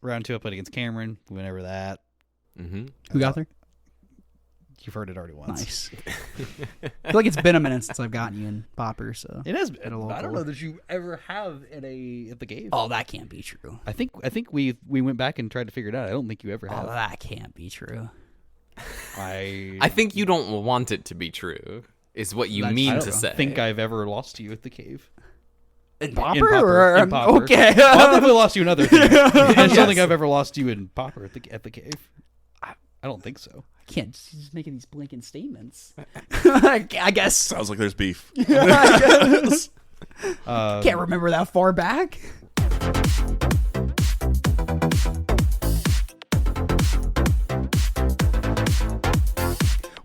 round 2 I played against Cameron. We went over that. Mm-hmm. Who got there? You've heard it already once. Nice. I feel like it's been a minute since I've gotten you in Pauper, so It has been. a little I don't cool. know that you ever have at the cave. Oh, that can't be true. I think we went back and tried to figure it out. I don't think you ever Oh, have. that can't be true. I think you don't want it to be true, is what you That's mean I to don't say. think I've ever lost to you at the cave. In Pauper? Pauper? In Pauper. Okay. Well, I've definitely lost you in other things. I just don't Yes. think I've ever lost you in Pauper at the cave. I don't think so. I can't. She's making these blanket statements. I guess. Sounds like there's beef. I guess. Uh, Can't remember that far back.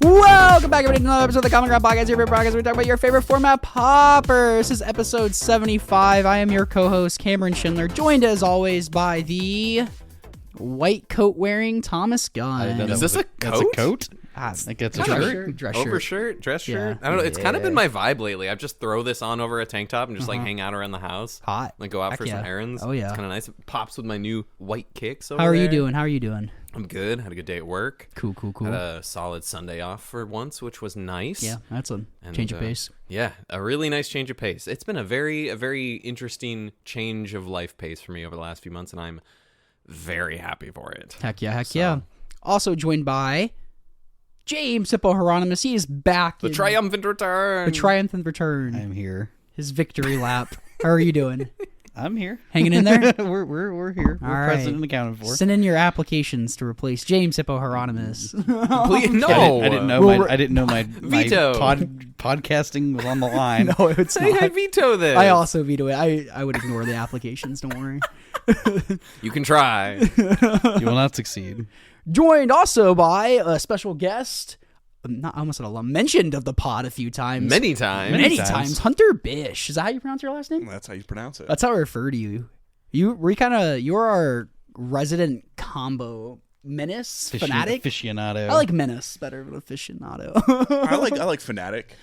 Welcome back, everybody, to another episode of the Common Ground Podcast, your favorite podcast where we talk about your favorite format, Pauper. This is episode 75. I am your co-host, Cameron Schindler, joined as always by the white coat wearing Thomas Gunn. Is this a That's a coat? coat? I think that's a dress shirt. Dress shirt. Overshirt, dress shirt. Yeah. I don't know. It's kind of been Yeah. my vibe lately. I just throw this on over a tank top and just like hang out around the house. Hot. Like go out Heck for some yeah. errands. Oh, yeah. It's kind of nice. It pops with my new white kicks over How are you there. doing? How are you doing? I'm good. Had a good day at work. Cool. Had a solid Sunday off for once, which was nice. Yeah, that's a And, change of pace. Yeah, a really nice change of pace. It's been a very interesting change of life pace for me over the last few months, and I'm very happy for it. Heck yeah. Also joined by James Hippo Hieronymus. He is back. The in triumphant return. The triumphant return. I'm here. His victory lap. How are you doing? I'm here. Hanging in there? we're here. All We're right. present and accounted for. Send in your applications to replace James Hippo Hieronymus. Please, no. I didn't know. Well, I didn't know my Veto. podcasting was on the line. No, it's Say I not. veto this. I also veto it. I would ignore the applications. Don't worry. You can try. You will not succeed. Joined also by a special guest. I almost said alum. Mentioned of the pod a few times. Many times. Many times. times. Hunter Bisch. Is that how you pronounce your last name? That's how you pronounce it. That's how I refer to you. You're our resident combo menace fanatic. Aficionado. I like menace better than aficionado. I like fanatic.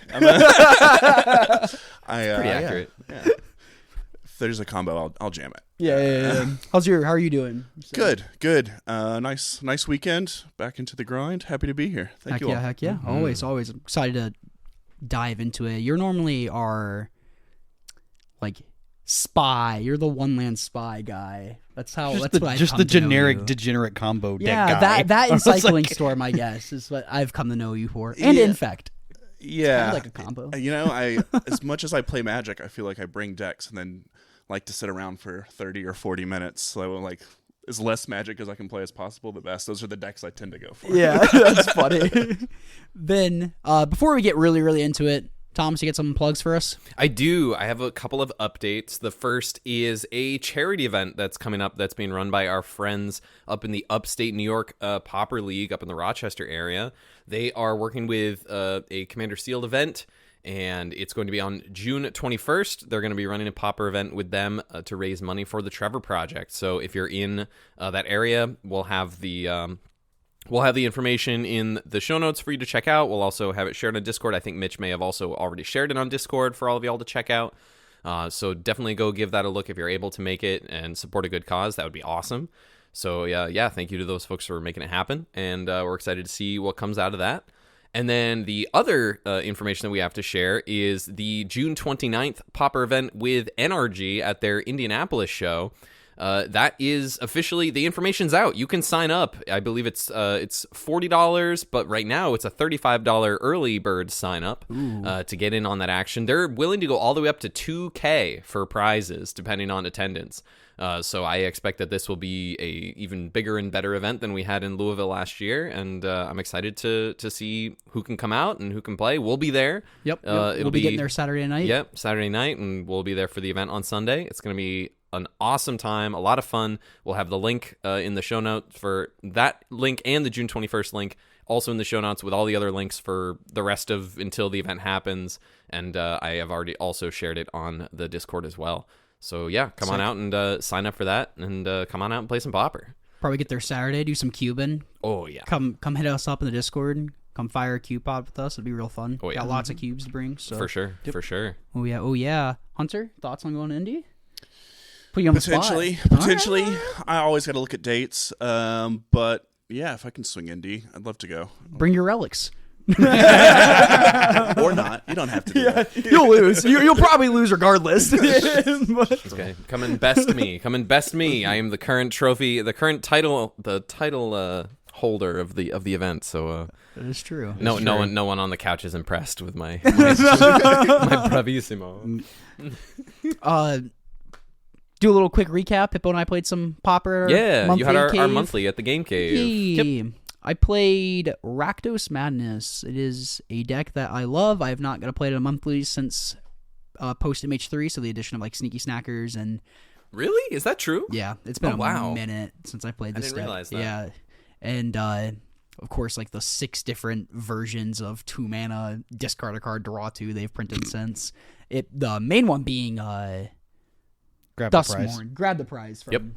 I, Pretty accurate. Yeah. If there's a combo, I'll jam it. Yeah. How are you doing? Good. Nice weekend. Back into the grind. Happy to be here. Thank you all. Heck yeah. Always excited to dive into it. You're normally our like spy. You're the one land spy guy. That's how. Just that's the, what I've just come the to know generic you. degenerate combo deck Yeah, guy. that I was encycling like- storm, I guess, is what I've come to know you for. And Yeah. infect. Yeah. Kind of like a combo. You know, as much as I play Magic, I feel like I bring decks and then like to sit around for 30 or 40 minutes. So like as less Magic as I can play as possible, the best. Those are the decks I tend to go for. Yeah, that's funny. Then, before we get really into it, Thomas, you get some plugs for us? I do. I have a couple of updates. The first is a charity event that's coming up that's being run by our friends up in the upstate New York Pauper League up in the Rochester area. They are working with a Commander Sealed event, and it's going to be on June 21st. They're going to be running a Pauper event with them to raise money for the Trevor Project. So if you're in that area, we'll have the information in the show notes for you to check out. We'll also have it shared on Discord. I think Mitch may have also already shared it on Discord for all of y'all to check out. So definitely go give that a look if you're able to make it and support a good cause. That would be awesome. So yeah, thank you to those folks for making it happen. And we're excited to see what comes out of that. And then the other information that we have to share is the June 29th Pauper event with NRG at their Indianapolis show. That is officially, the information's out. You can sign up. I believe it's $40, but right now it's a $35 early bird sign up to get in on that action. They're willing to go all the way up to $2,000 for prizes, depending on attendance. So I expect that this will be a even bigger and better event than we had in Louisville last year, and I'm excited to see who can come out and who can play. We'll be there. Yep. It'll We'll be getting there Saturday night. Yep, Saturday night, and we'll be there for the event on Sunday. It's going to be an awesome time, a lot of fun. We'll have the link in the show notes for that link and the June 21st link also in the show notes with all the other links for the rest of until the event happens. And I have already also shared it on the Discord as well. So yeah, come on out and sign up for that, and come on out and play some Pauper. Probably get there Saturday, do some cubing. Oh yeah. Come hit us up in the Discord. Come fire a cube pod with us. It'd be real fun. Oh, yeah. Got lots of cubes to bring. So. For sure. For sure. Oh yeah. Hunter, thoughts on going to Indy? Put you on the spot. Potentially. All right. I always got to look at dates. But yeah, if I can swing Indy, I'd love to go. Bring your relics. Or not. You don't have to do that. You'll lose. You'll probably lose regardless. Okay, come and best me. Come and best me. I am the current trophy, the current title, holder of the event. So that is true. No one on the couch is impressed with my my bravissimo. Do a little quick recap. Hippo and I played some Pauper. Yeah, you had our cave. monthly at the Game Cave. Yep. I played Rakdos Madness. It is a deck that I love. I have not got to play it a monthly since post MH3, so the addition of like Sneaky Snackers and. Really? Is that true? Yeah, it's been wow. a minute since I played this I didn't deck. realize that. Yeah, and of course, like the 6 different versions of 2 mana, discard a card, draw 2 they've printed since. The main one being Grab the prize. Dustmorn. Grab the prize from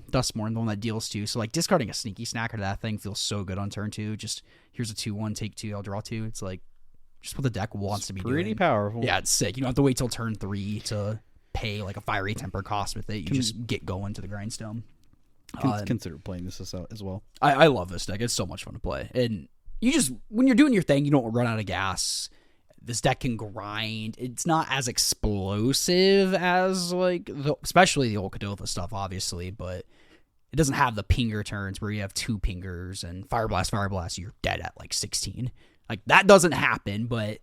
Dustmorn, the one that deals 2. So like discarding a Sneaky Snacker to that thing feels so good on turn 2. Just here's a 2/1, take 2, I'll draw 2. It's like just what the deck wants to be doing. Pretty powerful. Yeah, it's sick. You don't have to wait till turn 3 to pay like a Fiery Temper cost with it. You just get going to the grindstone. Consider playing this as well. I love this deck. It's so much fun to play. And you just, when you're doing your thing, you don't run out of gas. This deck can grind. It's not as explosive as like especially the old Kadotha stuff, obviously, but it doesn't have the pinger turns where you have 2 pingers and Fire Blast, you're dead at like 16. Like that doesn't happen, but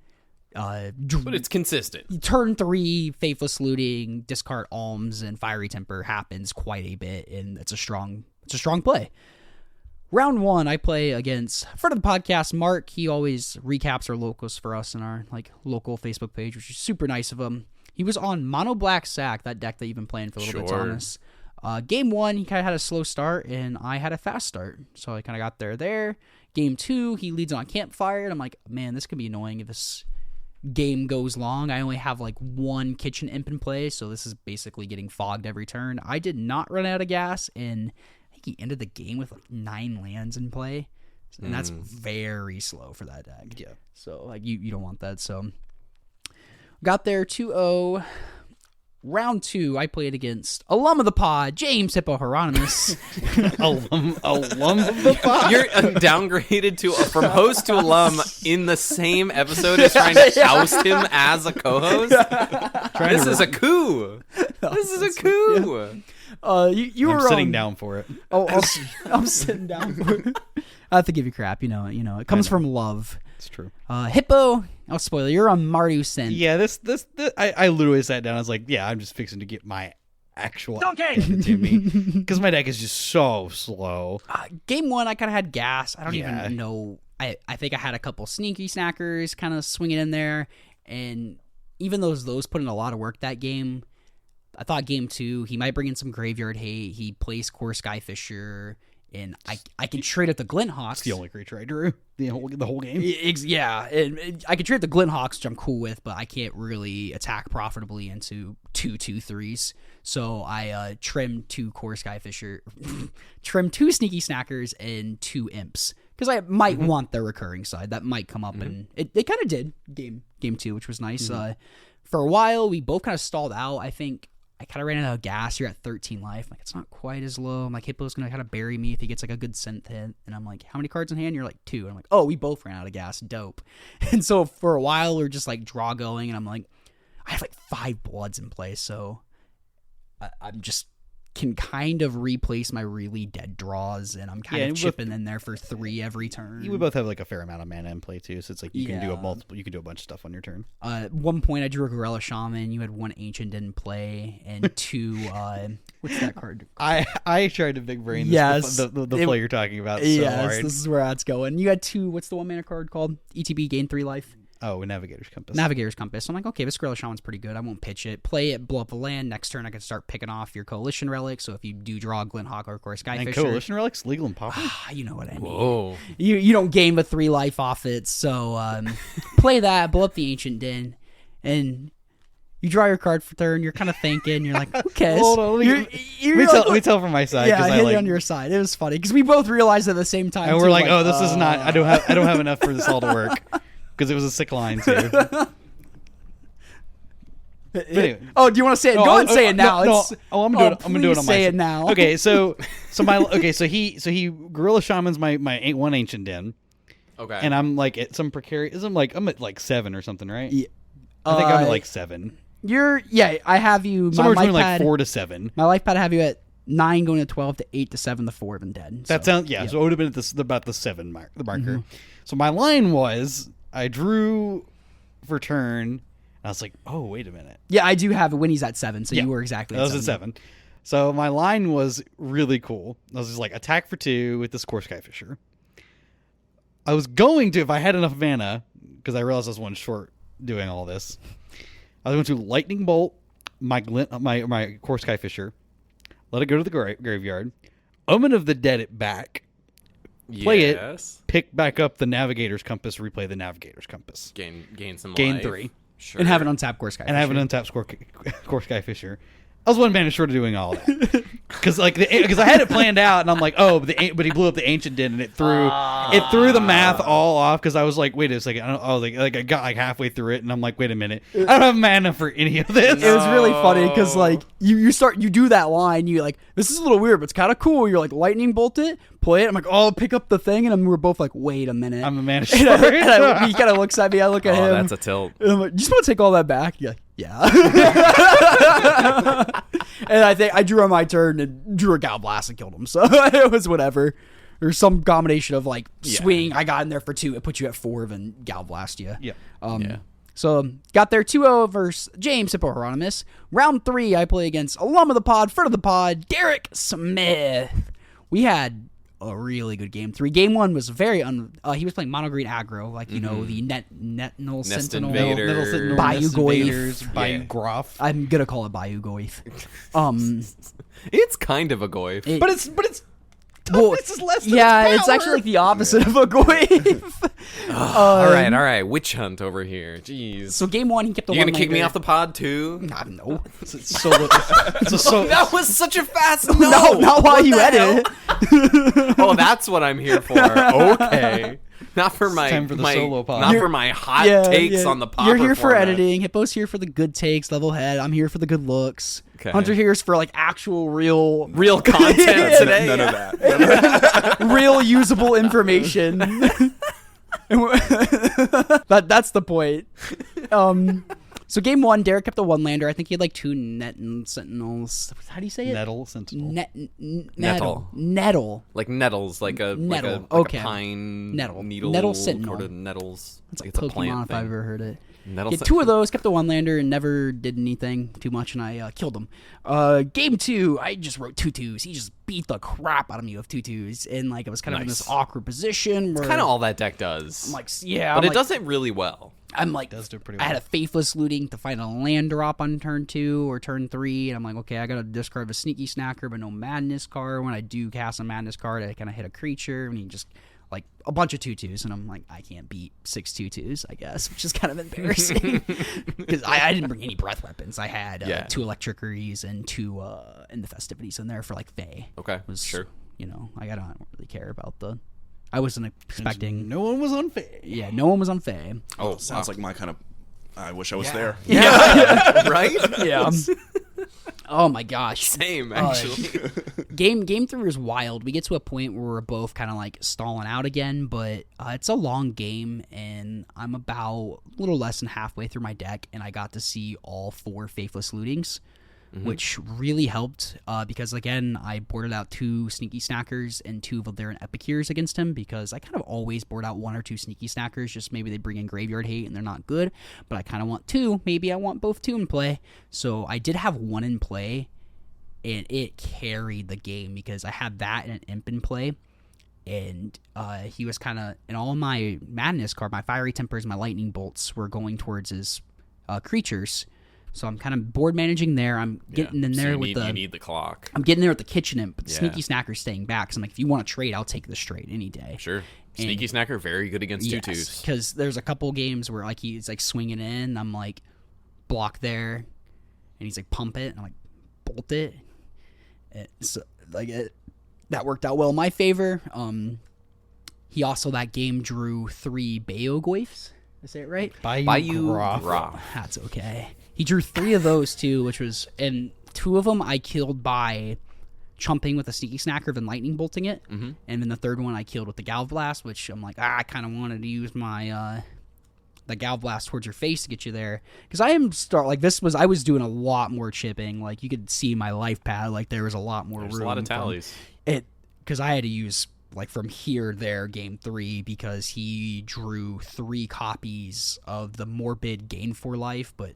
it's consistent. Turn 3, Faithless Looting, discard Alms, and Fiery Temper happens quite a bit, and it's a strong play. Round 1, I play against friend of the podcast, Mark. He always recaps our locals for us in our like local Facebook page, which is super nice of him. He was on Mono Black Sack, that deck that you've been playing for a little bit, Thomas. Game 1, he kind of had a slow start, and I had a fast start, so I kind of got there. Game 2, he leads on Campfire, and I'm like, man, this could be annoying if this game goes long. I only have like 1 Kitchen Imp in play, so this is basically getting fogged every turn. I did not run out of gas, and I think he ended the game with like 9 lands in play, and that's very slow for that deck. Yeah. So like you don't want that. So got there 2-0. Round 2, I played against alum of the pod, James Hippo Hieronymus. alum of the pod. You're downgraded from host to alum in the same episode as trying to oust him as a co-host. This is a coup. This is a coup. You were sitting down for it. Oh, I'm sitting down for it. I have to give you crap. You know. It comes from love. It's true. Hippo. I'll spoil it. You're on Mardu Sen. Yeah, this I literally sat down. I was like, yeah, I'm just fixing to get my actual to me because my deck is just so slow. Game 1, I kind of had gas. I don't even know. I think I had a couple Sneaky Snackers kind of swinging in there, and even those put in a lot of work that game. I thought game 2, he might bring in some Graveyard Hate. He plays Core Skyfisher. And I can trade at the Glinthawks. It's the only creature I drew the whole game. Yeah, and I can trade the Glinthawks, which I'm cool with, but I can't really attack profitably into 2/2/3s. So I trimmed 2 Core Skyfisher, trimmed 2 Sneaky Snackers, and 2 Imps. Because I might want the recurring side. That might come up, and it kind of did game 2, which was nice. For a while, we both kind of stalled out. I think I kind of ran out of gas. You're at 13 life. Like, it's not quite as low. I'm like, Hippo's going to kind of bury me if he gets like a good synth hit. And I'm like, how many cards in hand? You're like 2. And I'm like, oh, we both ran out of gas. Dope. And so for a while, we're just like draw going. And I'm like, I have like 5 bloods in play. So I'm just can kind of replace my really dead draws. And I'm kind of chipping in there for 3 every turn. We both have like a fair amount of mana in play too. So it's like you can do you can do a bunch of stuff on your turn. At one point, I drew a Gorilla Shaman. You had 1 Ancient in play and 2. What's that card? I tried to big brain this, the play you're talking about. Yes, this is where that's going. You had 2. What's the 1 mana card called? ETB, gain 3 life. Oh, Navigator's Compass. Navigator's Compass. I'm like, okay, this Gorilla Shaman's pretty good. I won't pitch it. Play it, blow up a land. Next turn, I can start picking off your Coalition Relics. So if you do draw a Glinthawk or Skyfisher. And Coalition Relics, legal in Pauper. You know what I mean. Whoa. You don't gain but 3 life off it. So play that, blow up the Ancient Den, and you draw your card for turn. You're kind of thinking. You're like, okay. Hold on. Let me tell from my side. Yeah, I hit you on your side. It was funny because we both realized at the same time. And we're like, oh, this is not. I don't have enough for this all to work. Because it was a sick line, too. anyway. Oh, do you want to say it? Go ahead and say it now. No, It's- I'm gonna do it. I'm gonna do it on my. Say it stream. now. Okay, so he Gorilla Shaman's my one ancient den, Okay. and I'm like at some precarious. I'm at like 7 or something, right? Yeah. I think I'm at like 7. I have you. Somewhere my between life like pad, 4 to 7. My life pad I have you at 9 going to 12 to 8 to 7 to 4 and dead. That sounds So it would have been at about the 7 the marker. So my line was I drew for turn. And I was like, oh wait a minute. Yeah, I do have it when he's at 7. So Yeah. you were exactly. I was at 7. So my line was really cool. I was just like attack for 2 with this Core Sky Fisher. I was going to, if I had enough mana, because I realized I was one short doing all this. I was going to lightning bolt my Core Sky Fisher, let it go to the graveyard, Omen of the Dead it back, play it, pick back up the Navigator's Compass, replay the Navigator's Compass, Gain some gain life. 3, Sure. And have an untapped Core Sky. and I have an untapped Core Sky Fisher. I was one mana short of doing all that because I had it planned out, and I'm like, oh, but he blew up the ancient den, and it threw the math all off because I was like, wait a second, I got like halfway through it, and I'm like, wait a minute, I don't have mana for any of this. It was really funny because like you do that line, you like, this is a little weird, but it's kind of cool. You're like, lightning bolt it, play it. I'm like, oh, pick up the thing, and we're both like, wait a minute. I'm a mana and short. he kind of looks at me. I look at him. That's a tilt. And I'm like, you just want to take all that back? Yeah. Yeah. And I think I drew on my turn and drew a Gal Blast and killed him. So it was whatever. Or some combination of like swing. I got in there for 2. It put you at 4, then Gal Blast you. Yeah. So got there 2-0 versus James Hippo Hieronymus. Round 3, I play against alum of the pod, friend of the pod, Derek Smith. We had a really good game 3. Game 1 was very he was playing mono green aggro, like the Netnal Nest Sentinel, Invader. Nettle Sentinel, Bayou Nest Goyf. Invaders, Bayou Groff. I'm gonna call it Bayou Goyf. It's kind of a goif. But it's Well, this is less than yeah, its it's power. actually like the opposite of a Goyf. All right. Witch hunt over here. Jeez. So game 1, he kept the You one gonna kick me lander. off the pod too? No. That was such a fast no. No, not while What you the edit. hell? Oh, that's what I'm here for. Okay. Not for my time for the my- solo pod. Not You're- for my hot takes on the Pauper You're here for format. editing. Hippo's here for the good takes, level head. I'm here for the good looks. Okay. Hunter here is for like actual real content today. None of that. real usable information. That's the point. So game 1, Derek kept the one lander. I think he had like 2 net and sentinels. How do you say it? Nettle Sentinel. Nettle. Like nettles, like a Nettle. like Okay. a pine Nettle. needle Nettle Sentinel. sort of nettles. It's like it's a Pokemon plant if thing. I've ever heard it. Nettle He had 2 of those, kept the one lander, and never did anything too much, and I killed him. Game 2, I just wrote 2/2s. He just beat the crap out of me with 2/2s, and like I was kind of in this awkward position where Kind of all that deck does. I'm like, yeah, but I'm it like, does it really well. I'm like, Does do pretty I had well. a Faithless Looting to find a land drop on turn 2 or turn 3, and I'm like, okay, I gotta discard a Sneaky Snacker, but no Madness card. When I do cast a Madness card, I kind of hit a creature, and he just like a bunch of 2/2s, and I'm like, I can't beat 6 2/2s, I guess, which is kind of embarrassing because I didn't bring any breath weapons. I had 2 Electrikeries and 2 in the festivities in there for like Fae. Okay, Was, sure. You know, I don't really care about the. I wasn't expecting. No one was on Fae. Yeah, no one was on Fae. Oh, Sounds like my kind of. I wish I was there. yeah, right? Yeah. Oh my gosh. Same, actually. Game 3 was wild. We get to a point where we're both kind of like stalling out again, but it's a long game, and I'm about a little less than halfway through my deck, and I got to see all 4 Faithless Lootings, which really helped because, again, I boarded out 2 Sneaky Snackers and 2 Valerian Epicures against him because I kind of always board out 1 or 2 Sneaky Snackers, just maybe they bring in Graveyard Hate and they're not good, but I kind of want 2. Maybe I want both 2 in play. So I did have 1 in play, and it carried the game because I had that and an Imp in play, and he was kind of, and all of my Madness card, my Fiery Tempers, my Lightning Bolts were going towards his creatures. So I'm kind of board managing there. I'm getting in there with you need the clock. I'm getting there with the Kitchen Imp, but the Sneaky Snacker's staying back. So I'm like, if you want to trade, I'll take the straight any day. Sure. Sneaky Snacker, very good against 2/2s. Because there's a couple games where like he's like swinging in, I'm like, block there, and he's like, pump it, and I'm like, bolt it. So like that worked out well in my favor. He also that game drew 3 Bayo Goyfs. Did I say it right? Bayou Groff. That's okay. He drew 3 of those too, which was, and 2 of them I killed by chumping with a sneaky snacker, then lightning bolting it, and then the 3rd one I killed with the Galv Blast, which I'm like, I kind of wanted to use my the Galv Blast towards your face to get you there, because I was doing a lot more chipping. Like you could see my life pad, like there was a lot more room. There's a lot of tallies. Because I had to use like from here there game 3 because he drew 3 copies of the Morbid gain 4 life, but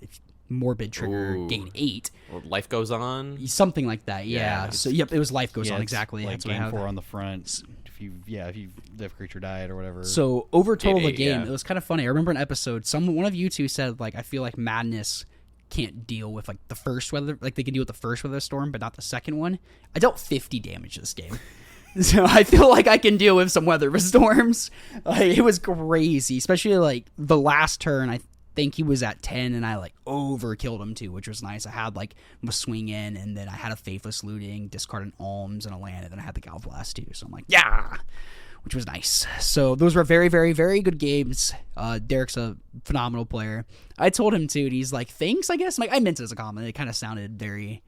Morbid trigger gain 8. Well, life goes on. Something like that, yeah. So yep, it was life goes on, exactly. Like that's what I gain have. 4 on the front. If the creature died or whatever. So over total of the game, yeah. it was kind of funny. I remember an episode, one of you two said like, I feel like Madness can't deal with like the first weather, like they can deal with the first weather storm, but not the second one. I dealt 50 damage this game. So I feel like I can deal with some weather storms. Like, it was crazy, especially like the last turn. I think he was at 10, and I like overkilled him too, which was nice. I had like a swing in, and then I had a Faithless Looting, discard an Alms and a land, and then I had the Galv Blast too. So I'm like, yeah, which was nice. So those were very, very, very good games. Derek's a phenomenal player. I told him too, and he's like, thanks, I guess. I'm like, I meant it as a compliment. It kind of sounded very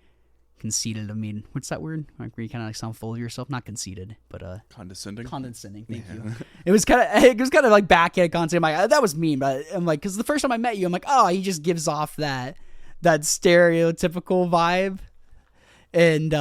conceited. I mean, what's that word? Like where you kind of like sound full of yourself, not conceited, but condescending. Condescending. Thank you. It was kind of like backhand condescending. I'm like, that was mean, but I'm like, because the first time I met you, I'm like, oh, he just gives off that stereotypical vibe, and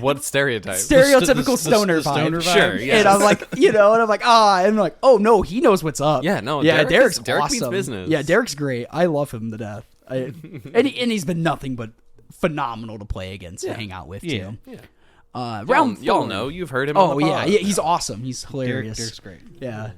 what stereotype? Stereotypical stoner vibe. Sure, yeah. And I'm like, and I'm like, and I'm like, oh no, he knows what's up. Yeah, no, yeah, Derek Derek's means awesome. business. Yeah, Derek's great. I love him to death. And he's been nothing but phenomenal to play against and hang out with too. Yeah. Round 4. Y'all know, you've heard him. Oh on the yeah, pod. he's awesome. He's hilarious. Derek's great. Yeah.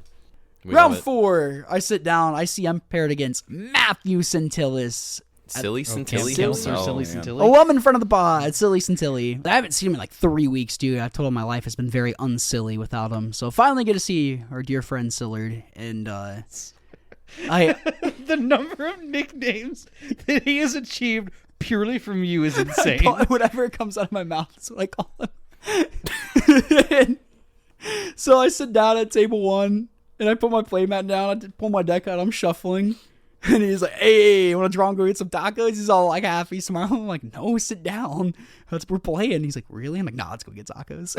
We Round love it. 4, I sit down. I see I'm paired against Matthew Centillis. Silly Scintilla Silly himself. Scintilla. Oh, I'm in front of the pod. Silly Scintilla. I haven't seen him in like 3 weeks, dude. I've told him my life has been very unsilly without him. So finally get to see our dear friend Sillard. And The number of nicknames that he has achieved purely from you is insane. whatever comes out of my mouth is what I call him. So I sit down at table 1 and I put my playmat down. I pull my deck out. I'm shuffling. And he's like, hey, you want to draw and go get some tacos? He's all like happy, smiling. I'm like, no, sit down. We're playing. He's like, really? I'm like, nah, let's go get tacos.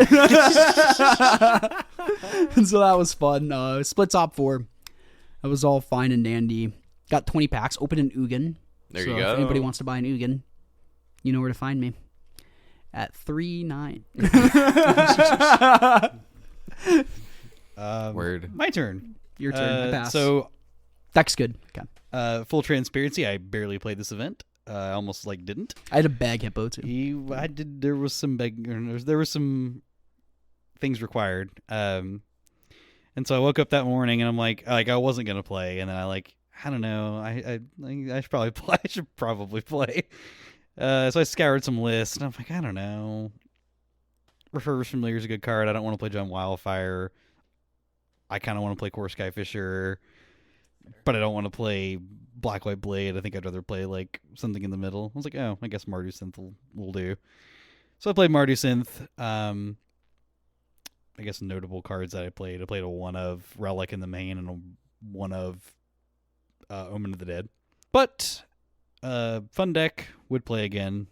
And so that was fun. Split top 4. That was all fine and dandy. Got 20 packs. Opened an Ugin. There so you go. If anybody wants to buy an Ugin, you know where to find me. At 3-9. Word. My turn. Your turn. I pass. So, Deck's good. Okay. full transparency, I barely played this event. I almost didn't. I had a bag hippo too. I did. There was some there was some things required. And so I woke up that morning and I'm like I wasn't gonna play, and then I don't know. I should probably play. I should probably play. So I scoured some lists and I'm like, I don't know. Refurbished Familiar is a good card. I don't want to play John Wildfire. I kind of want to play Core Skyfisher, but I don't want to play Black White Blade. I think I'd rather play something in the middle. I was like, oh, I guess Mardu Synth will do. So I played Mardu Synth. I guess notable cards that I played. I played a 1 of Relic in the main and a 1 of Omen of the Dead. But fun deck, would play again.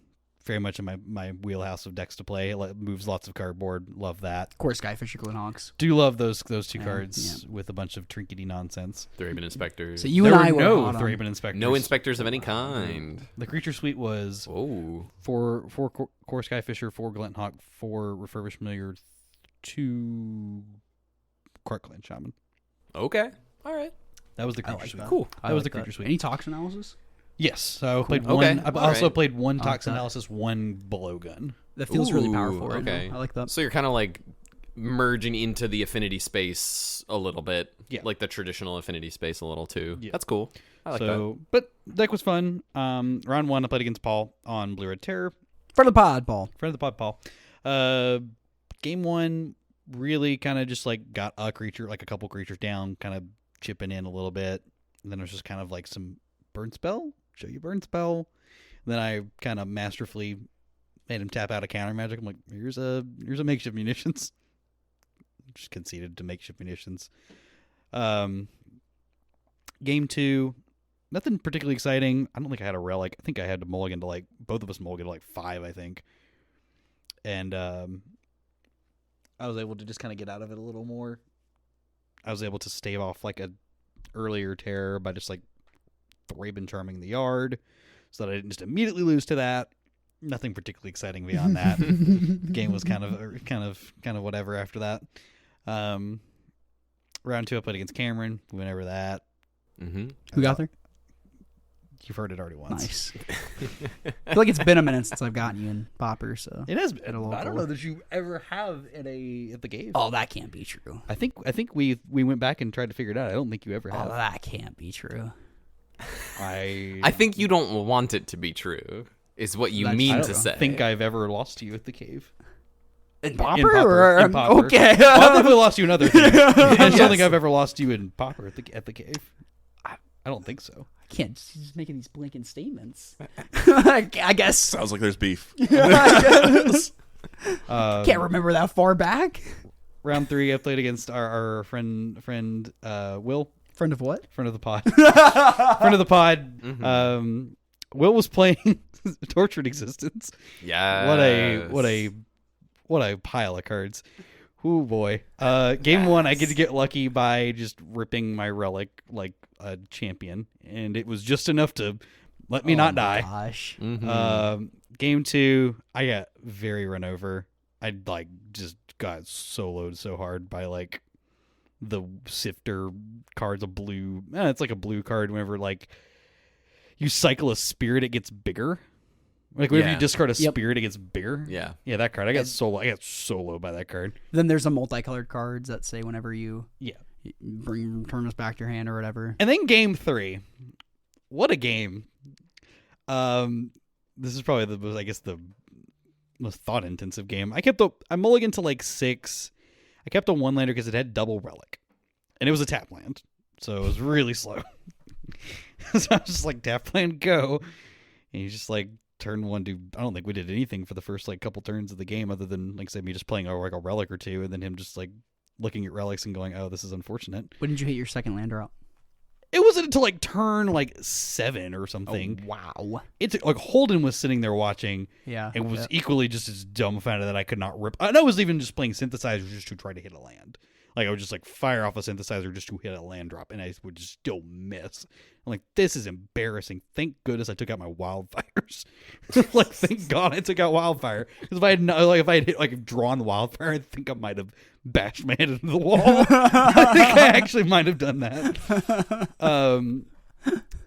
Very much in my wheelhouse of decks to play. It moves lots of cardboard. Love that. Of course, Skyfisher, Glenhawks. Do love those two cards with a bunch of trinkety nonsense. Thraben Inspectors. So you There and I were were no hot on- Thraben Inspectors. No inspectors of any kind. The creature suite was Oh. 4 Core Skyfisher, 4 Glenthawk, 4 Refurbished Familiar, 2 Quark Clan Shaman. Okay. All right. That was the I creature like suite. that. Cool. That was the creature suite. Any tox analysis? Yes. So I played Okay, one. I all also right. played one I like tox that. analysis, 1 blow gun. That feels really Ooh, powerful right okay. now. I like that. So you're kind of merging into the affinity space a little bit. Yeah. Like the traditional affinity space a little too. Yeah. That's cool. I like that. But deck was fun. Round 1, I played against Paul on Blue Red Terror. For the pod, Paul. Friend of the pod, Paul. Game 1 really kind of just got a creature, a couple creatures down, kind of chipping in a little bit. And then there's just kind of some burn spell. Show you burn spell. And then I kind of masterfully made him tap out a counter magic. I'm like, here's a makeshift munitions. Just conceded to makeshift munitions. Game 2, nothing particularly exciting. I don't think I had a relic. I think I had to mulligan to like both of us mulligan to like 5, I think. And I was able to just kind of get out of it a little more. I was able to stave off like a earlier terror by just like Thraben charming the yard, so that I didn't just immediately lose to that. Nothing particularly exciting beyond that. The game was kind of whatever after that. Round 2, I played against Cameron. We went over that. Mm-hmm. Who got there? You've heard it already once. Nice. I feel like it's been a minute since I've gotten you in Pauper, so It has been. At a local. I don't know that you ever have at the cave. oh, that can't be true. I think we went back and tried to figure it out. I don't think you ever Oh, have. that can't be true. I think you don't want it to be true, is what you That's mean true. to say. I think I've ever lost to you at the cave. In In Pauper? Pauper. Or, In Pauper. okay. Well, I've definitely lost you in other things. I just Yes. don't think I've ever lost you in Pauper at the cave. I don't think so. I can't. Just making these blanket statements. I guess. Sounds like there's beef. Can't remember that far back. Round 3, I played against our friend Will, Friend of what? friend of the pod. Friend of the pod. Mm-hmm. Will was playing Tortured Existence. Yeah. What a pile of cards. Oh boy. Game 1, I get to get lucky by just ripping my relic like a champion, and it was just enough to let me not die. Gosh. Mm-hmm. Game 2, I got very run over. I like just got soloed so hard by like the sifter cards, a blue. It's like a blue card. Whenever like you cycle a spirit, it gets bigger. Like whenever Yeah. you discard a Yep. spirit, it gets bigger. Yeah. Yeah, that card. I got solo by that card. Then there's a multicolored cards that say whenever you Yeah. turn this back to your hand or whatever. And then game 3. What a game. This is probably the most thought intensive game. I mulliganed to like 6. I kept a 1-lander because it had double relic. And it was a tap land. So it was really slow. So I was just like, tap land, go. And he's just like, turn 1, dude. I don't think we did anything for the first like couple turns of the game other than, like I said, me just playing like a relic or two, and then him just like looking at relics and going, oh, this is unfortunate. When did you hit your second lander out? It wasn't until like turn like 7 or something. Wow. It's like Holden was sitting there watching Yeah. and was Yeah. equally just as dumbfounded that I could not rip. I know I was even just playing synthesizers just to try to hit a land. Like I would just like fire off a synthesizer just to hit a land drop, and I would just still miss. I'm like, this is embarrassing. Thank goodness I took out my wildfires. Like, thank God I took out wildfire, because if I had hit like drawn the wildfire, I think I might have bashed my head into the wall. I think I actually might have done that.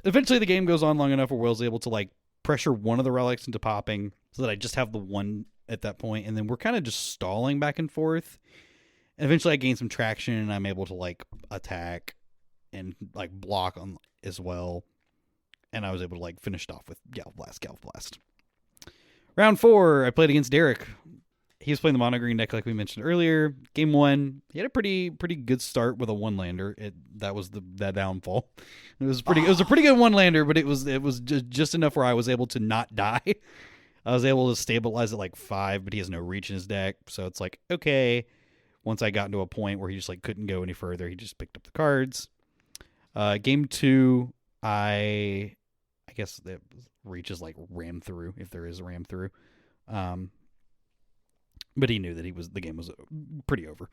Eventually, the game goes on long enough where Will's able to like pressure one of the relics into popping, so that I just have the one at that point, and then we're kind of just stalling back and forth. And eventually I gain some traction, and I'm able to like attack and like block on as well. And I was able to like finish it off with Galv Blast. Round 4, I played against Derek. He was playing the mono green deck like we mentioned earlier. Game 1, he had a pretty good start with a 1-lander. That was the downfall. It was a pretty good 1-lander, but it was just enough where I was able to not die. I was able to stabilize at like 5, but he has no reach in his deck, so it's like, okay. Once I got into a point where he just like couldn't go any further, he just picked up the cards. Game 2, I guess the reach is like ram through, if there is a ram through. But he knew that the game was pretty over.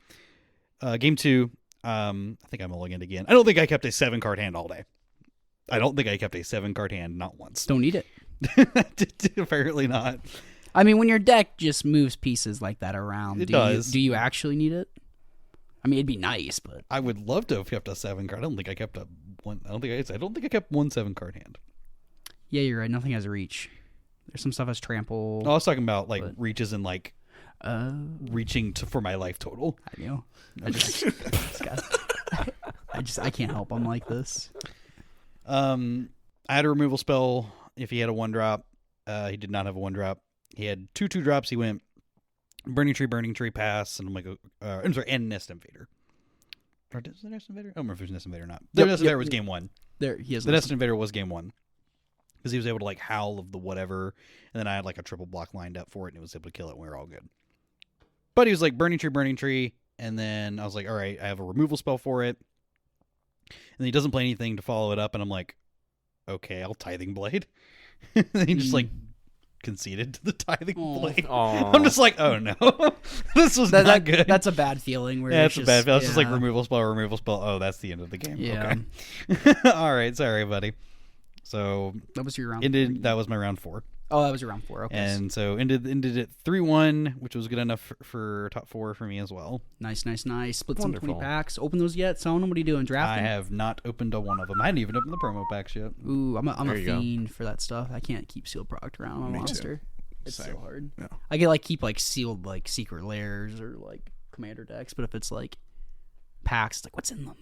Game 2, I think I'm mulliganed again. I don't think I kept a 7-card hand all day. I don't think I kept a 7-card hand, not once. Don't need it. Apparently not. I mean, when your deck just moves pieces like that around, It does. Do you actually need it? I mean, it'd be nice, but I would love to have kept a 7-card. I don't think I kept one. I don't think I kept one 7-card hand. yeah, you're right. Nothing has reach. There's some stuff as trample. I was talking about like But- reaches and like reaching for my life total. I know. I just, I can't help him like this. I had a removal spell if he had a 1-drop. He did not have a 1-drop. He had 2 2-drops. He went burning tree, pass, and I'm like, I'm sorry, and Nest Invader. Or is it Nest Invader? I don't remember if it was Nest Invader or not. The Nest Invader was game 1. There, he has The Nest Invader was game 1. Because he was able to like howl of the whatever, and then I had like a triple block lined up for it, and it was able to kill it, and we were all good. But he was like burning tree, and then I was like, all right, I have a removal spell for it. And then he doesn't play anything to follow it up, and I'm like, okay, I'll Tithing Blade. And he just like conceded to the Tithing Blade. Aw. I'm just like, oh no, this was not good. That's a bad feeling. Where yeah, it's it's a bad. That's just like yeah. removal spell. Oh, that's the end of the game. Yeah. Okay. All right, sorry, buddy. So That was your round. that was my round 4. Oh, that was your round 4. Okay. And so ended it 3-1, which was good enough for top 4 for me as well. Nice. Split some Wonderful. 20 packs. Open those yet? Someone, what are you doing? I Drafting? have not opened a one of them. I hadn't even opened the promo packs yet. Ooh, I'm a There you go. fiend for that stuff. I can't keep sealed product around on my Me too. monster. It's Same. so hard. Yeah. I can like keep like sealed like secret layers or like commander decks, but if it's like packs, it's like what's in them?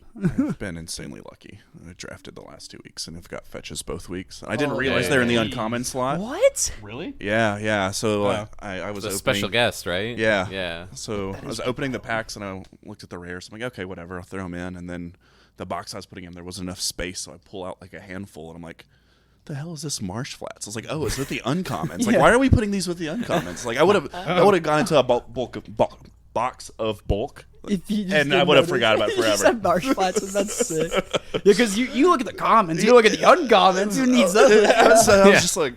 I've been insanely lucky. I drafted the last 2 weeks and I've got fetches both weeks. I didn't Oh, realize they're in the hey. uncommon slot. What? Really? Yeah. So Wow. I was It's a opening, special guest, right? Yeah. Yeah. So I was opening the packs and I looked at the rares. I'm like, okay, whatever, I'll throw them in. And then the box I was putting in, there wasn't enough space, so I pull out like a handful and I'm like, the hell is this Marsh Flats? I was like, oh, it's with the uncommons. Like, Yeah. why are we putting these with the uncommons? Like, I would have gone into a box of bulk, If you just and I didn't would have notice. forgot about it You forever. said marsh flats, and that's sick. Yeah, because you look at the commons, you look at the uncommons. Who needs those? So I Yeah. was just like,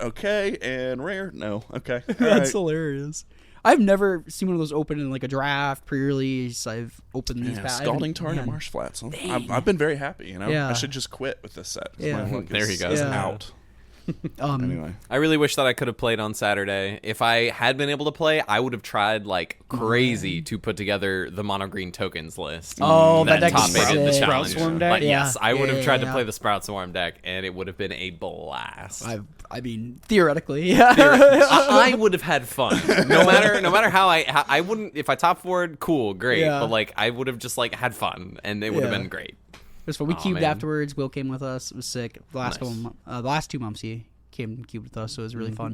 okay, and rare, no, okay, all That's right. hilarious. I've never seen one of those open in like a draft, pre-release. I've opened these. Yeah, Scalding Tarn and Marsh Flats. I've been very happy. Yeah. I should just quit with this set. 'cause Yeah. my luck There is- you go. is Yeah. out. Anyway. I really wish that I could have played on Saturday. If I had been able to play, I would have tried like crazy to put together the mono green tokens list. Oh, that deck is top-aided the sick. challenge. Sprout Swarm deck? Like, Yeah. yes, I would have Yeah, tried to yeah. play the Sprout Swarm deck, and it would have been a blast. I mean, theoretically, yeah. I would have had fun. No matter how I wouldn't, if I top forward, cool, great. Yeah. But like I would have just like had fun, and it would have Yeah. been great. It was fun. We Aw, cubed man. afterwards. Will came with us. It was sick. The last Nice. the last 2 months he came and cubed with us, so it was really fun.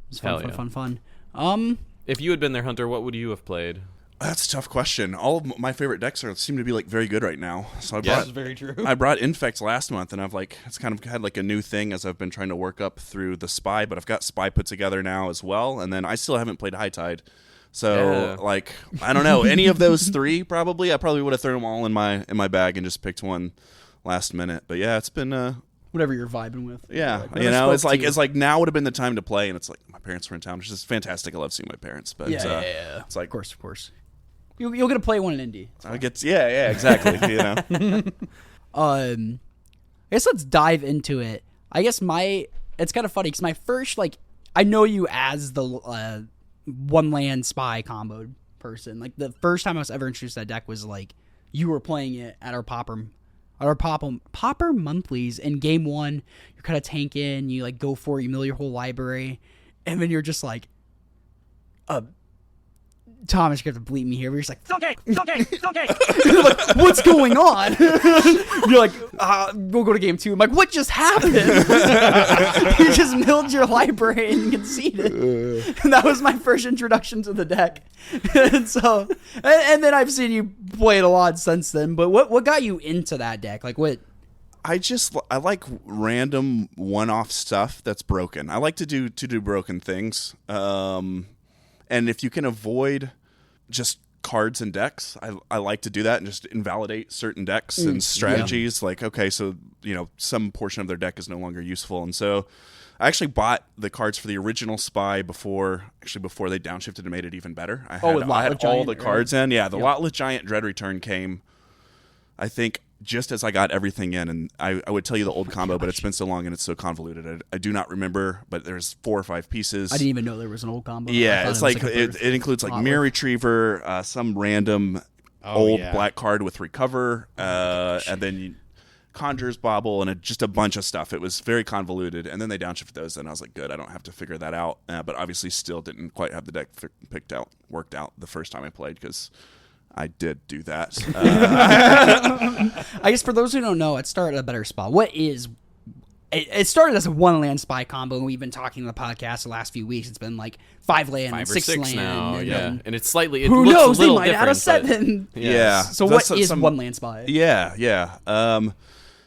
It was Hell fun. yeah. If you had been there, Hunter, what would you have played? That's a tough question. All of my favorite decks seem to be like very good right now. So I Yeah. brought This is very true. I brought Infect last month, and it's kind of had like a new thing as I've been trying to work up through the Spy, but I've got Spy put together now as well, and then I still haven't played High Tide. So Yeah. like I don't know, any of those three probably. I probably would have thrown them all in my bag and just picked one last minute. But yeah, it's been Whatever you're vibing with. yeah, Like, you whatever know, spoke to you. it's like now would have been the time to play, and it's like my parents were in town, which is fantastic. I love seeing my parents, but Yeah. it's like Of course. You'll get to play one in Indy. I get exactly. You know, I guess let's dive into it. I guess it's kind of funny because my first I know you as the one land spy combo person. Like the first time I was ever introduced to that deck was like you were playing it at our Pauper monthlies in game 1. You're kind of tanking, you like go for it, you mill your whole library, and then you're just like, Thomas, you're gonna have to bleep me here. We're just like, it's okay. You're like, what's going on? You're like, we'll go to game 2. I'm like, what just happened? You just milled your library and conceded. And that was my first introduction to the deck. And so, and then I've seen you play it a lot since then. But what got you into that deck? Like what? I like random one-off stuff that's broken. I like to do broken things. And if you can avoid just cards and decks, I like to do that and just invalidate certain decks and strategies. Like, okay, so, you know, some portion of their deck is no longer useful. And so I actually bought the cards for the original Spy before they downshifted and made it even better. I had with all Lotless Giant, the cards in. Yeah, the Lotless Giant Dread Return came, I think, just as I got everything in, and I would tell you the old combo, but it's been so long and it's so convoluted. I do not remember, but there's 4 or 5 pieces. I didn't even know there was an old combo. I Yeah, thought it's it was like a it includes like Lotless. Mirror Retriever, some random old yeah. black card with Recover, and then Conjurer's Bauble, and just a bunch of stuff. It was very convoluted, and then they downshifted those, and I was like, good, I don't have to figure that out. But obviously still didn't quite have the deck worked out the first time I played, because I did do that. I guess for those who don't know, it started at a better spot. What is it started as a 1 land spy combo, and we've been talking on the podcast the last few weeks. It's been like 5 land, 5 and or 6 6 land, now, and yeah. then And it's slightly. It who looks knows? A They little might add a different, but- 7. Yeah. So That's what is some- 1 land spy? Yeah.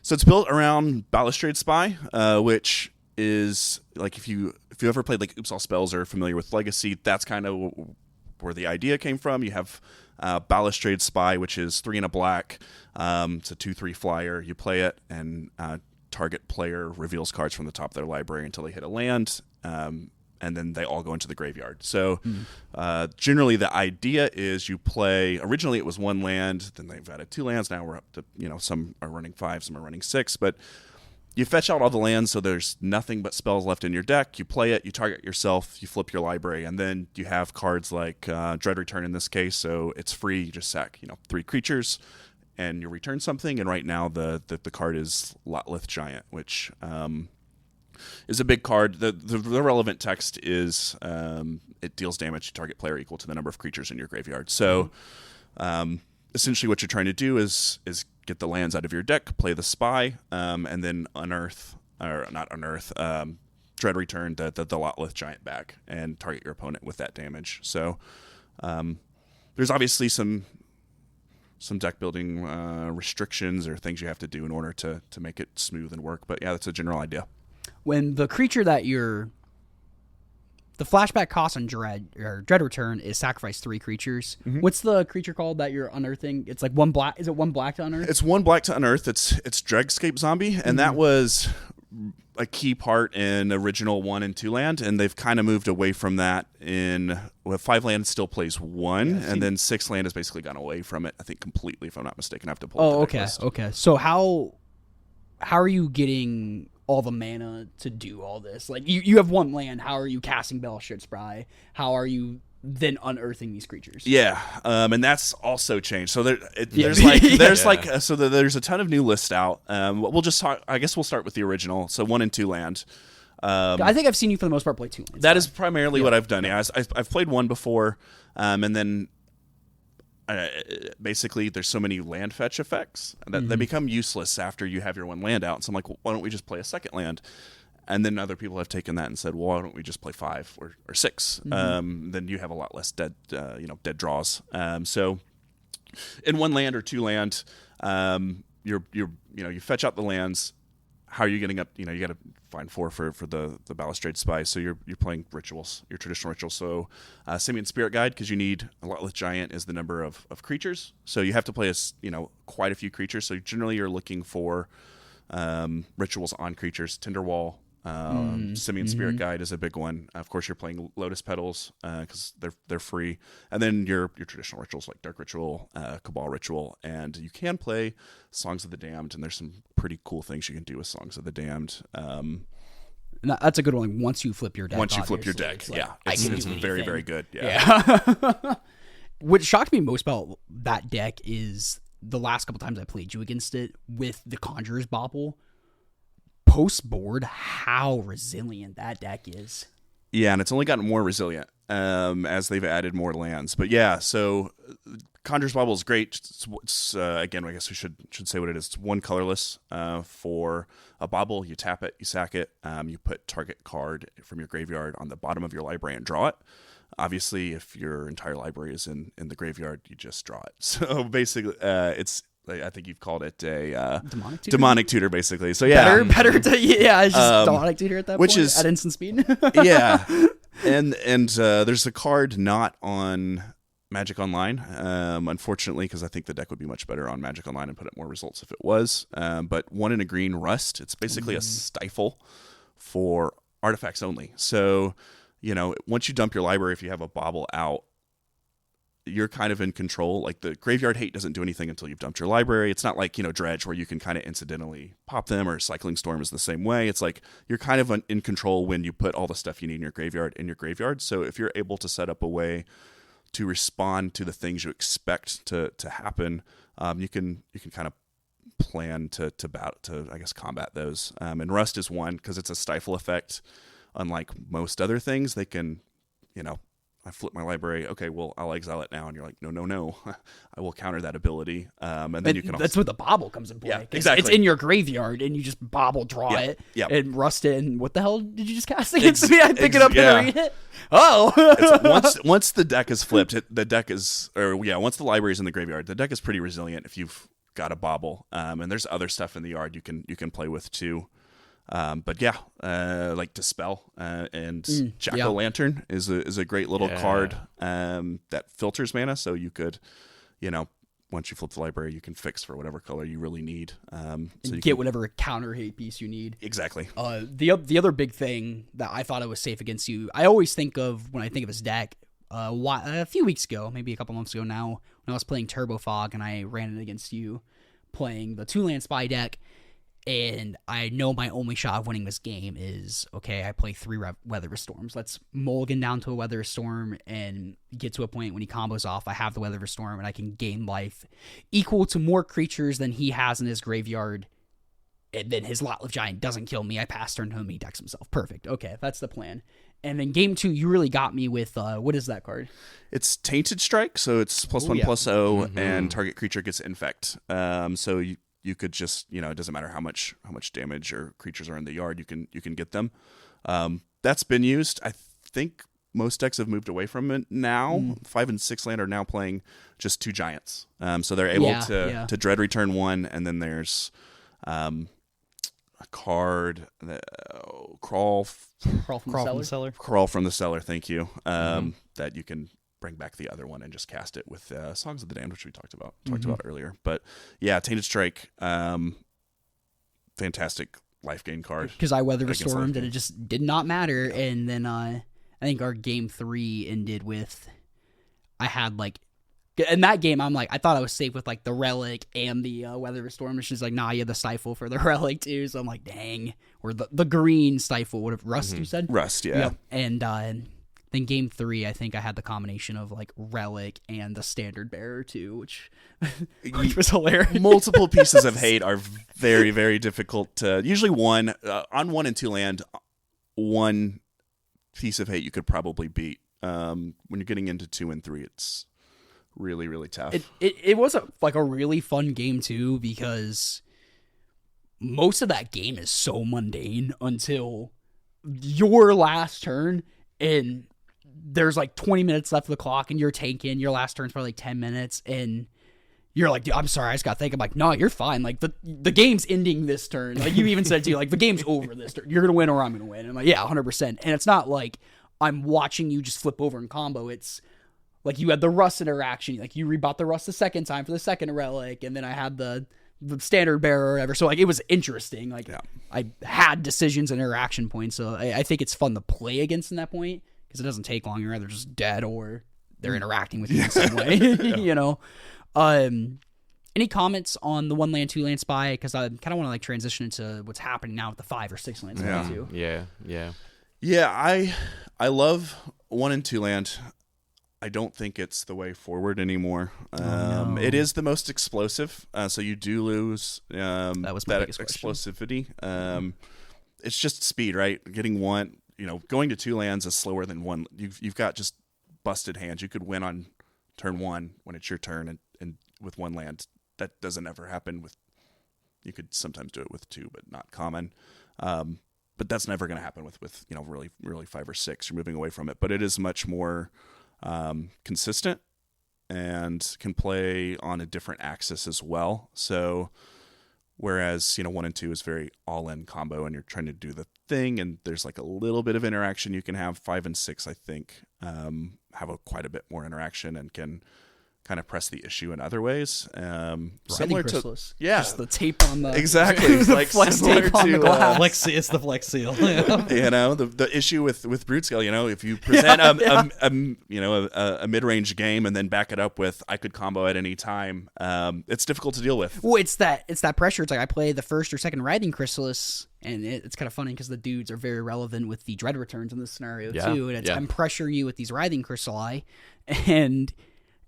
So it's built around Balustrade Spy, which is like if you ever played like Oops All Spells or are familiar with Legacy, that's kind of where the idea came from. You have Balustrade Spy, which is 3 and a black. It's a 2/3 flyer. You play it, and target player reveals cards from the top of their library until they hit a land, and then they all go into the graveyard. So generally the idea is you play, originally it was 1 land, then they've added 2 lands, now we're up to, some are running 5, some are running 6, but you fetch out all the lands, so there's nothing but spells left in your deck. You play it, you target yourself, you flip your library, and then you have cards like Dread Return in this case, so it's free, you just sack 3 creatures, and you return something, and right now the card is Lotlith Giant, which is a big card. The relevant text is it deals damage to target player equal to the number of creatures in your graveyard. So essentially what you're trying to do is get the lands out of your deck, play the Spy, and then Dread Return the Lotlith Giant back and target your opponent with that damage. So there's obviously some deck building restrictions or things you have to do in order to make it smooth and work. But yeah, that's a general idea. When the creature that the flashback cost on Dread Return is sacrifice 3 creatures. Mm-hmm. What's the creature called that you're unearthing? It's like 1 black. Is it 1 black to unearth? It's 1 black to unearth. It's Dregscape Zombie, and that was a key part in original 1 and 2 land, and they've kind of moved away from that. 5 land still plays 1, and then 6 land has basically gone away from it. I think completely, if I'm not mistaken. I have to pull. Oh, okay, okay. So how are you getting all the mana to do all this? Like you have 1 land. How are you casting Bellshot Spry? How are you then unearthing these creatures? Yeah, and that's also changed. So there's a ton of new lists out. We'll just talk. I guess we'll start with the original. So 1 and 2 land. I think I've seen you for the most part play 2 lands. That is primarily what I've done. Yeah, I've played 1 before, and then. Basically, there's so many land fetch effects that they become useless after you have your 1 land out. So I'm like, well, why don't we just play a second land? And then other people have taken that and said, well, why don't we just play 5 or 6? Then you have a lot less dead draws. So in 1 land or 2 land, you fetch out the lands. How are you getting up? You got to find 4 for the Balustrade Spy. So you're playing rituals, your traditional rituals. So Simian Spirit Guide, because you need a Lotlith Giant is the number of creatures. So you have to play quite a few creatures. So generally you're looking for rituals on creatures. Tinderwall, Simian Spirit Guide is a big one. Of course, you're playing Lotus Petals because they're free, and then your traditional rituals like Dark Ritual, Cabal Ritual, and you can play Songs of the Damned, and there's some pretty cool things you can do with Songs of the Damned. That's a good one. Once you flip your deck, it's very, very good. Yeah. What shocked me most about that deck is the last couple times I played you against it with the Conjurer's Bauble. Post board, how resilient that deck is. Yeah, and it's only gotten more resilient as they've added more lands. But yeah, so Conjurer's Bauble is great. It's again, I guess we should say what it is. It's 1 colorless for a bauble. You tap it, you sack it, you put target card from your graveyard on the bottom of your library and draw it. Obviously, if your entire library is in the graveyard, you just draw it. So basically, it's. I think you've called it a demonic tutor, basically. So yeah, better. It's just demonic tutor at that which point. Is at instant speed. Yeah, and there's a card not on Magic Online, unfortunately, because I think the deck would be much better on Magic Online and put up more results if it was. But 1 in a green, Rust. It's basically a stifle for artifacts only. So once you dump your library, if you have a bauble out, you're kind of in control. Like the Graveyard Hate doesn't do anything until you've dumped your library. It's not like, Dredge where you can kind of incidentally pop them, or Cycling Storm is the same way. It's like you're kind of in control when you put all the stuff you need in your graveyard. So if you're able to set up a way to respond to the things you expect to happen, you can kind of plan to I guess combat those. And Rust is one because it's a stifle effect. Unlike most other things, they can, I flip my library. Okay, well, I'll exile it now. And you're like, no. I will counter that ability. And then you can that's where the bauble comes in play. Yeah, exactly. It's in your graveyard, and you just bauble draw it and rust it. And what the hell did you just cast against me? I pick it up and read it. Oh. Once the deck is flipped, once the library is in the graveyard, the deck is pretty resilient if you've got a bauble. And there's other stuff in the yard you can play with too. But yeah, like Dispel and Jack-o'-lantern is a great little card that filters mana. So you could, once you flip the library, you can fix for whatever color you really need. So you Get whatever counter hate piece you need. exactly. The other big thing that I thought I was safe against you, I always think of when I think of his deck. A few weeks ago, maybe a couple months ago now, when I was playing Turbo Fog and I ran it against you, playing the 2-land spy deck, and I know my only shot of winning this game is, okay, I play 3 Weather Storms. Let's mulligan down to a Weather Storm and get to a point when he combos off, I have the Weather Storm, and I can gain life equal to more creatures than he has in his graveyard, and then his Lot Lift Giant doesn't kill me. I pass turn to him, he decks himself. Perfect. Okay, that's the plan. And then game 2, you really got me with, what is that card? It's Tainted Strike, so it's +1/+0, and target creature gets infect. So you could just, it doesn't matter how much damage or creatures are in the yard, you can get them. That's been used. I think most decks have moved away from it now. 5 and 6 land are now playing just 2 giants. So they're able to Dread Return 1, and then there's a card Crawl from the cellar. Crawl from the Cellar, thank you. That you can bring back the other one and just cast it with Songs of the Damned, which we talked about earlier. But yeah, Tainted Strike, fantastic life gain card. Because I Weather Stormed and it just did not matter. And then I think our game 3 ended with, I had in that game, I'm I thought I was safe with the Relic and the Weather Storm. And she's like, nah, you had the Stifle for the Relic too. So I'm like, dang. Or the green Stifle, what if Rust, you said? Rust, yeah. Yep. And then game 3, I think I had the combination of Relic and the Standard Bearer too, which was hilarious. Multiple pieces of hate are very, very difficult to, usually one, on 1 and 2 land, one piece of hate you could probably beat. When you're getting into 2 and 3, it's really, really tough. It was a really fun game too, because most of that game is so mundane until your last turn, and there's 20 minutes left of the clock, and you're tanking. Your last turn's probably 10 minutes, and you're like, dude, I'm sorry, I just got to think. I'm like, no, you're fine. The game's ending this turn. You even said to you, the game's over this turn. You're going to win or I'm going to win. And I'm like, yeah, 100%. And it's not I'm watching you just flip over and combo. It's you had the Rust interaction. You rebought the Rust the second time for the second Relic, and then I had the Standard Bearer or whatever. So it was interesting. I had decisions and interaction points. So I think it's fun to play against in that point, because it doesn't take long. You're either just dead or they're interacting with you in some way. Any comments on the 1-land, 2-land spy? Because I kind of want to transition into what's happening now with the 5 or 6 land spy too. Yeah. I love 1 and 2 land. I don't think it's the way forward anymore. No. It is the most explosive, so you do lose that was my biggest explosivity. It's just speed, right? Getting one, going to 2 lands is slower than 1. You've got just busted hands. You could win on turn 1 when it's your turn, and with 1 land, that doesn't ever happen. You could sometimes do it with 2, but not common. But that's never going to happen with really, really 5 or 6. You're moving away from it, but it is much more consistent and can play on a different axis as well. So whereas 1 and 2 is very all-in combo and you're trying to do the thing, and there's a little bit of interaction you can have, 5 and 6 I think have quite a bit more interaction and can kind of press the issue in other ways. Similar to just the tape on the exactly the flex tape on the glass. It's the Flex Seal. The issue with Brutescale, if you present a mid-range game and then back it up with I could combo at any time, it's difficult to deal with. Well, it's that pressure. It's I play the first or second Writhing Chrysalis, and it's kind of funny because the dudes are very relevant with the Dread Returns in this scenario too, and I'm pressuring you with these Writhing Chrysali, and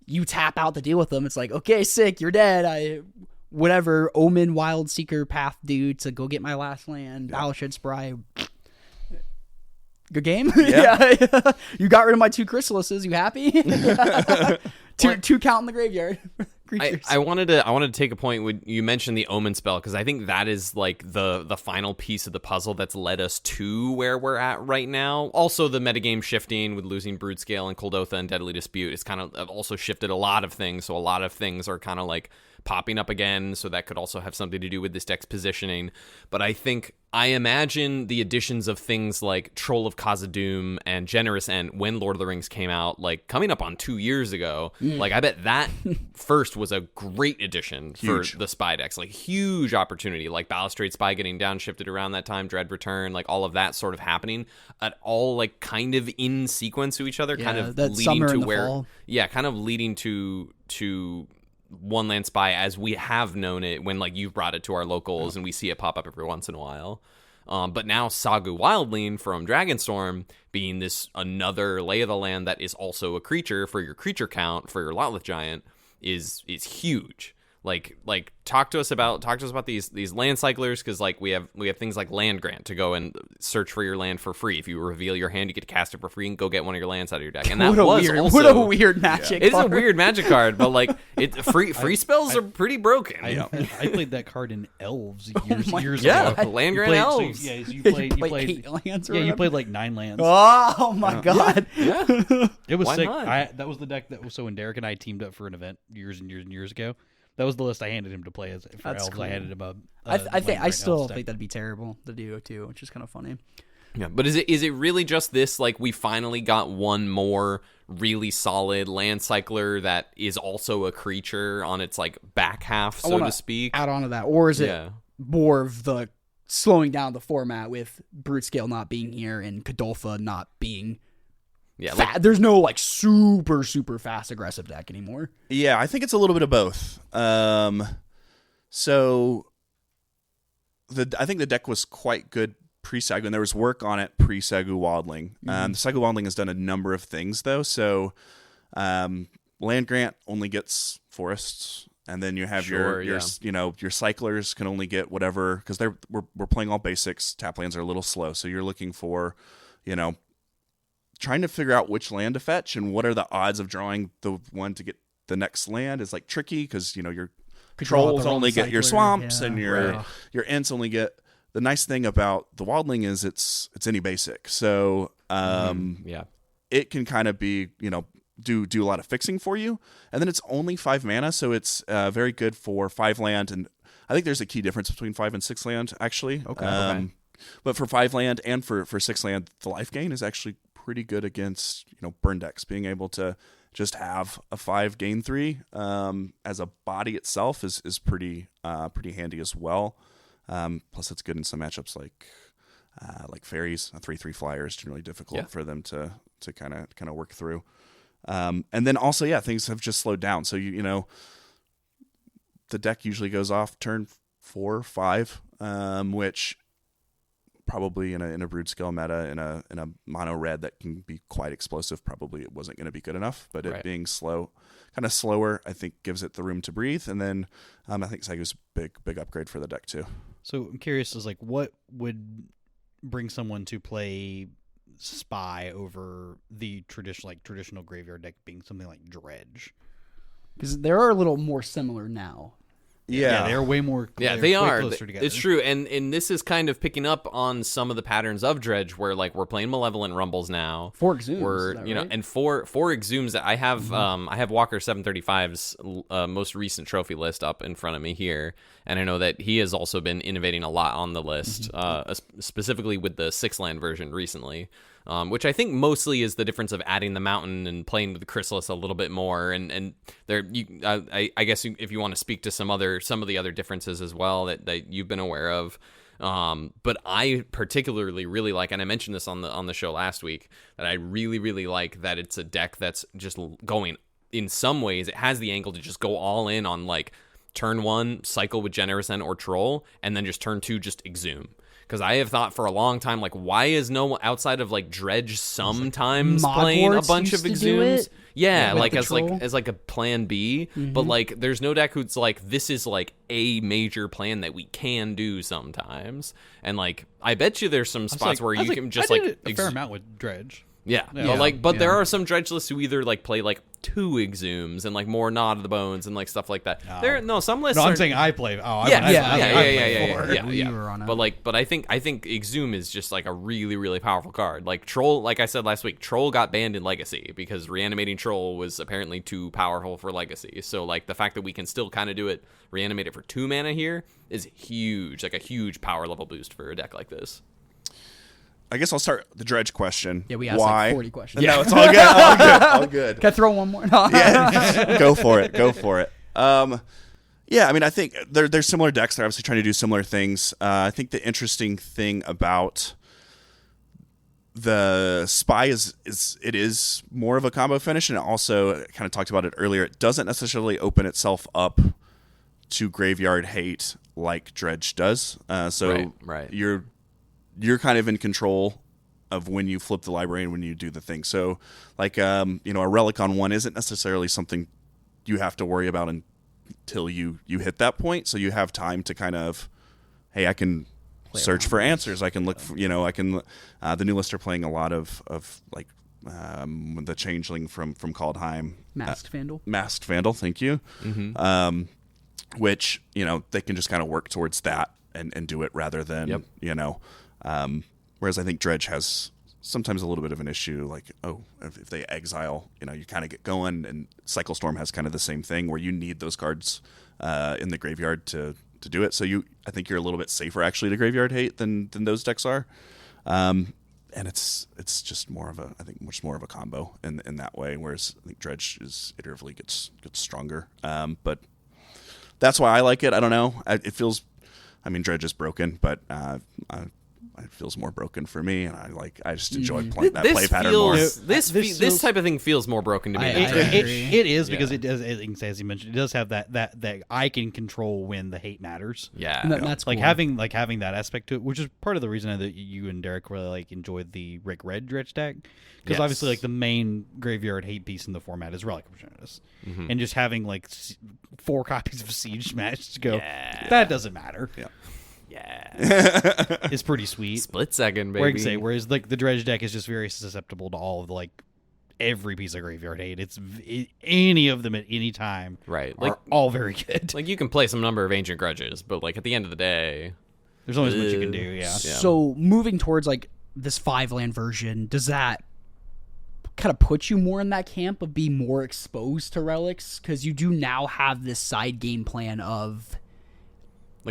you tap out to deal with them. It's okay, sick, you're dead. Whatever Omen Wild Seeker Path dude to go get my last land. Battleshed Spry. Good game. Yeah. You got rid of my 2 Chrysalises. You happy? two count in the graveyard. I wanted to take a point when you mentioned the Omen spell, because I think that is the final piece of the puzzle that's led us to where we're at right now. Also, the metagame shifting with losing Brutescale and Kuldotha and Deadly Dispute has kind of also shifted a lot of things. So a lot of things are kind of popping up again, so that could also have something to do with this deck's positioning. But I imagine the additions of things like Troll of Khazad-dûm and Generous End when Lord of the Rings came out, like coming up on 2 years ago, like I bet that first was a great addition for the spy decks, like huge opportunity, like Balustrade Spy getting downshifted around that time, Dread Return, like all of that sort of happening at all like kind of in sequence to each other, kind of leading to where fall. kind of leading to one land spy as we have known it when like you've brought it to our locals and we see it pop up every once in a while. But now Sagu Wildling from Dragonstorm being this another lay of the land that is also a creature for your creature count for your Lotleth Giant is huge. Like talk to us about these land cyclers, because like we have things like Land Grant to go and search for your land for free. If you reveal your hand, you get to cast it for free and go get one of your lands out of your deck. And that what a weird magic. It's a card. weird magic card, but like free spells are pretty broken. I played that card in Elves years yeah, ago. Land Grant Elves. So you played 8 lands or you whatever? played like 9 lands. Oh my god. Yeah. It was Why sick. not? That was the deck that was so when Derek and I teamed up for an event years and years and years ago. That was the list I handed him to play as for That's Elves. cool. I handed him a. I still think that'd be terrible to do too, which is kind of funny. Yeah, but is it really just this, like, we finally got one more really solid land cycler that is also a creature on its, like, back half, so to speak? Add on to that, or is it more of the slowing down the format with Brute Scale not being here and Kadolfa not being there's no like super fast aggressive deck anymore. Yeah, I think it's a little bit of both. So I think the deck was quite good pre-Sagu, and there was work on it pre-Sagu Wildling. The Sagu Wildling has done a number of things though. So Land Grant only gets forests, and then you have your cyclers can only get whatever, because we're playing all basics. Tap lands are a little slow, so you're looking for, trying to figure out which land to fetch and what are the odds of drawing the one to get the next land is like tricky, because your trolls only get your swamps and your ents only get. The nice thing about the Wildling is it's any basic, so it can kind of be do a lot of fixing for you, and then it's only 5 mana, so it's very good for 5 land, and I think there's a key difference between 5 and 6 land actually. Okay. But for 5 land and for 6 land, the life gain is actually pretty good against burn decks. Being able to just have a 5 gain 3 as a body itself is pretty handy as well. Plus it's good in some matchups like fairies. A 3/3 flyer is generally difficult for them to kind of work through. And then also things have just slowed down. So the deck usually goes off turn 4 or 5, which probably in a brood scale meta in a mono red that can be quite explosive, probably it wasn't going to be good enough. But it being kind of slower, I think gives it the room to breathe. And then I think Sagu's big upgrade for the deck too. So I'm curious, is like what would bring someone to play Spy over the traditional graveyard deck being something like Dredge? Because they are a little more similar now. Yeah, they're way more. Yeah, they are. Closer together. It's true, and this is kind of picking up on some of the patterns of Dredge, where like we're playing Malevolent Rumbles now. 4 Exhumes, we're and four Exhumes that I have. I have Walker 735's most recent trophy list up in front of me here, and I know that he has also been innovating a lot on the list, specifically with the 6-land version recently. Which I think mostly is the difference of adding the mountain and playing with the Chrysalis a little bit more, and there. I guess if you want to speak to some of the other differences as well that you've been aware of, but I particularly really like, and I mentioned this on the show last week, that I really like that it's a deck that's just going, in some ways it has the angle to just go all in on like turn 1 cycle with Generous End or Troll, and then just turn 2 just Exhume. Because I have thought for a long time, like, why is no one outside of like Dredge sometimes playing a bunch of Exhumes? Yeah, like as a plan B. But like, there's no deck who's like, this is like a major plan that we can do sometimes. And like, I bet you there's some spots where you can just like a fair amount with Dredge. Yeah. But there are some dredge lists who either like play like 2 exhumes and like more Nod of the Bones and like stuff like that. Some lists. No, are, I'm saying I play. Oh, yeah. But I think exhume is just like a really, really powerful card. Like Troll, like I said last week, Troll got banned in Legacy because reanimating Troll was apparently too powerful for Legacy. So like the fact that we can still kind of do it, reanimate it for 2 mana here is huge, like a huge power level boost for a deck like this. I guess I'll start the dredge question. Yeah, we asked Why? like 40 questions. No, it's all good. All good. Can I throw one more? No. Yeah, go for it. Yeah, I mean, I think there's similar decks. They're obviously trying to do similar things. I think the interesting thing about the Spy is it is more of a combo finish, and it also kind of talked about it earlier. It doesn't necessarily open itself up to graveyard hate like Dredge does. Right. You're kind of in control of when you flip the library and when you do the thing. So, like, a relic on 1 isn't necessarily something you have to worry about until you hit that point. So you have time to kind of, hey, I can search for answers. I can look for, the new list are playing a lot of like the Changeling from Kaldheim. Masked Vandal. Masked Vandal, thank you. Mm-hmm. Which, they can just kind of work towards that and do it rather than, whereas I think Dredge has sometimes a little bit of an issue, like, if they exile, you kind of get going, and Cycle Storm has kind of the same thing where you need those cards in the graveyard to do it. So I think you're a little bit safer actually to graveyard hate than those decks are. And it's just more of a combo in that way, whereas I think Dredge is iteratively gets stronger. But that's why I like it. I don't know. It feels, Dredge is broken, but it feels more broken for me, and I just enjoy playing that play pattern more. This type of thing feels more broken to me. It is because it does, as you mentioned, it does have that I can control when the hate matters. Yeah, that's like cool. having that aspect to it, which is part of the reason that you and Derek really enjoyed the Rick Red Dredge deck, because obviously the main graveyard hate piece in the format is Relic of Eternatus, and just having 4 copies of Siege Smash to go, that doesn't matter. Yeah, it's pretty sweet. Split second, baby. Whereas the Dredge deck is just very susceptible to all of the every piece of graveyard hate. Any of them at any time, right? Are all very good. You can play some number of Ancient Grudges, but at the end of the day, there's only so much you can do. Yeah. So moving towards this 5-land version, does that kind of put you more in that camp of being more exposed to relics, because you do now have this side game plan of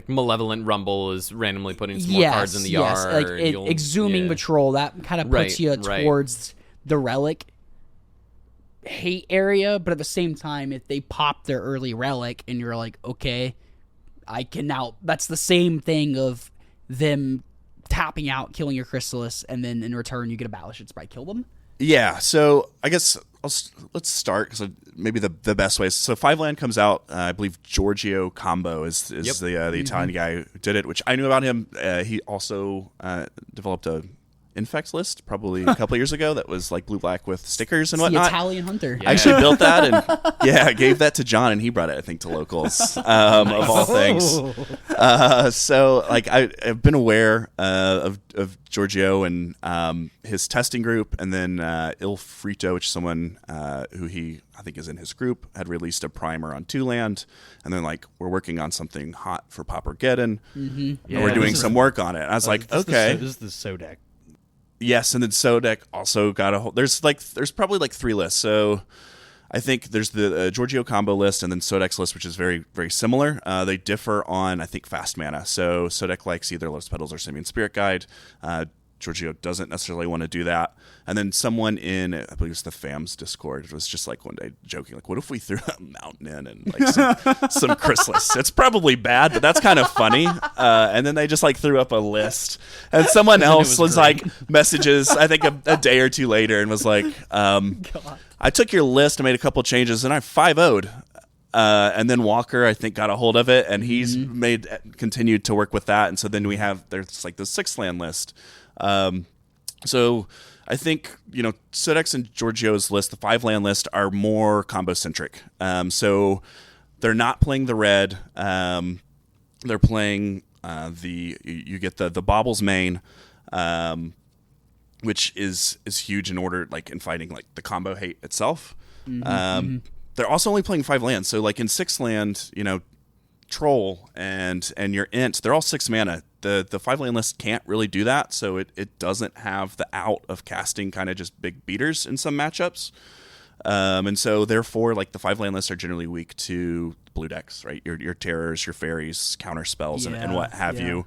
Malevolent Rumble is randomly putting some more cards in the yard. Exhuming Patrol, that kind of puts you towards the relic hate area, but at the same time, if they pop their early relic and you're like, okay, I can now, that's the same thing of them tapping out, killing your Chrysalis, and then in return you get a Battleship Sprite, kill them. Yeah, so I guess let's start, because maybe the best way. So 5-land comes out, I believe Giorgio Combo is the Italian guy who did it, which I knew about him. He also developed a Infect list probably a couple years ago that was blue-black with stickers and whatnot. The Italian Hunter. I actually built that and gave that to John, and he brought it, I think, to locals of all things. So I've been aware of Giorgio and his testing group, and then Il Frito, which is someone who I think is in his group, had released a primer on 2-land, and then we're working on something hot for Paupergeddon, and we're doing some work on it. And I was okay. This is the Sodek. Yes, and then Sodek also got a whole. There's probably 3 lists. So I think there's the Giorgio combo list, and then Sodek's list, which is very, very similar. They differ on, I think, fast mana. So Sodek likes either Lotus Petals or Simian Spirit Guide. Giorgio doesn't necessarily want to do that. And then someone in, I believe it's the FAM's Discord, was just one day joking, what if we threw a mountain in and some Chrysalis? It's probably bad, but that's kind of funny. And then they just threw up a list. And someone else was messages, I think a day or two later, and was I took your list and made a couple changes, and I 5-0'd. And then Walker, I think, got a hold of it, and he's continued to work with that. And so then there's the 6-land list. So I think, Sodek's and Giorgio's list, the 5-land list, are more combo centric. So they're not playing the red. They're playing you get the Baubles main, which is huge in order, like, in fighting, like, the combo hate itself. They're also only playing 5 lands. So, like, in 6 land, Troll and your Int, they're all 6 mana. The 5 land list can't really do that, so it doesn't have the out of casting kind of just big beaters in some matchups. And so, therefore, like, the 5 land lists are generally weak to blue decks, right? Your terrors, your fairies, counter spells, and what have you.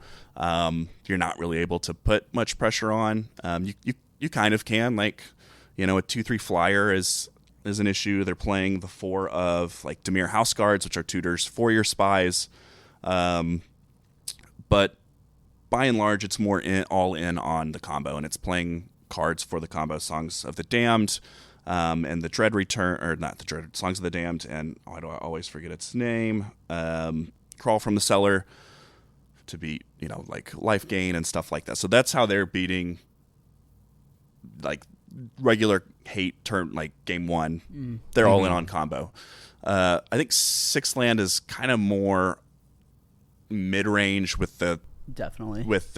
You're not really able to put much pressure on. You kind of can, like, a 2/3 flyer is an issue. They're playing the 4 of, like, Dimir House Guards, which are tutors for your spies. But by and large, it's more all in on the combo, and it's playing cards for the combo Songs of the Damned, and the Dread Return, or not the Dread, Songs of the Damned, and why do I always forget its name? Crawl from the Cellar to beat, like, life gain and stuff like that. So that's how they're beating, like, regular hate turn, like, game 1. They're all in on combo. I think 6 land is kind of more mid-range with the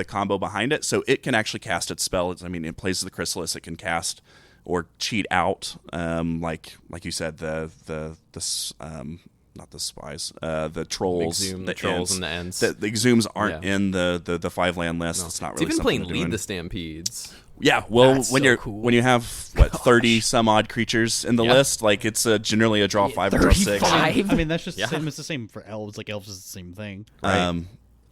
combo behind it, so it can actually cast its spell. It plays the Chrysalis. It can cast or cheat out, like you said, the not the spies, the trolls, the trolls and the ends. The exhumes aren't in the 5 land list. No. It's not really even something playing Lead the Stampedes. Yeah, well, That's when so you're cool. when you have 30 some odd creatures in the list, like, it's generally a draw 5 or draw 6. 35? That's just the same. It's the same for elves. Like, elves is the same thing.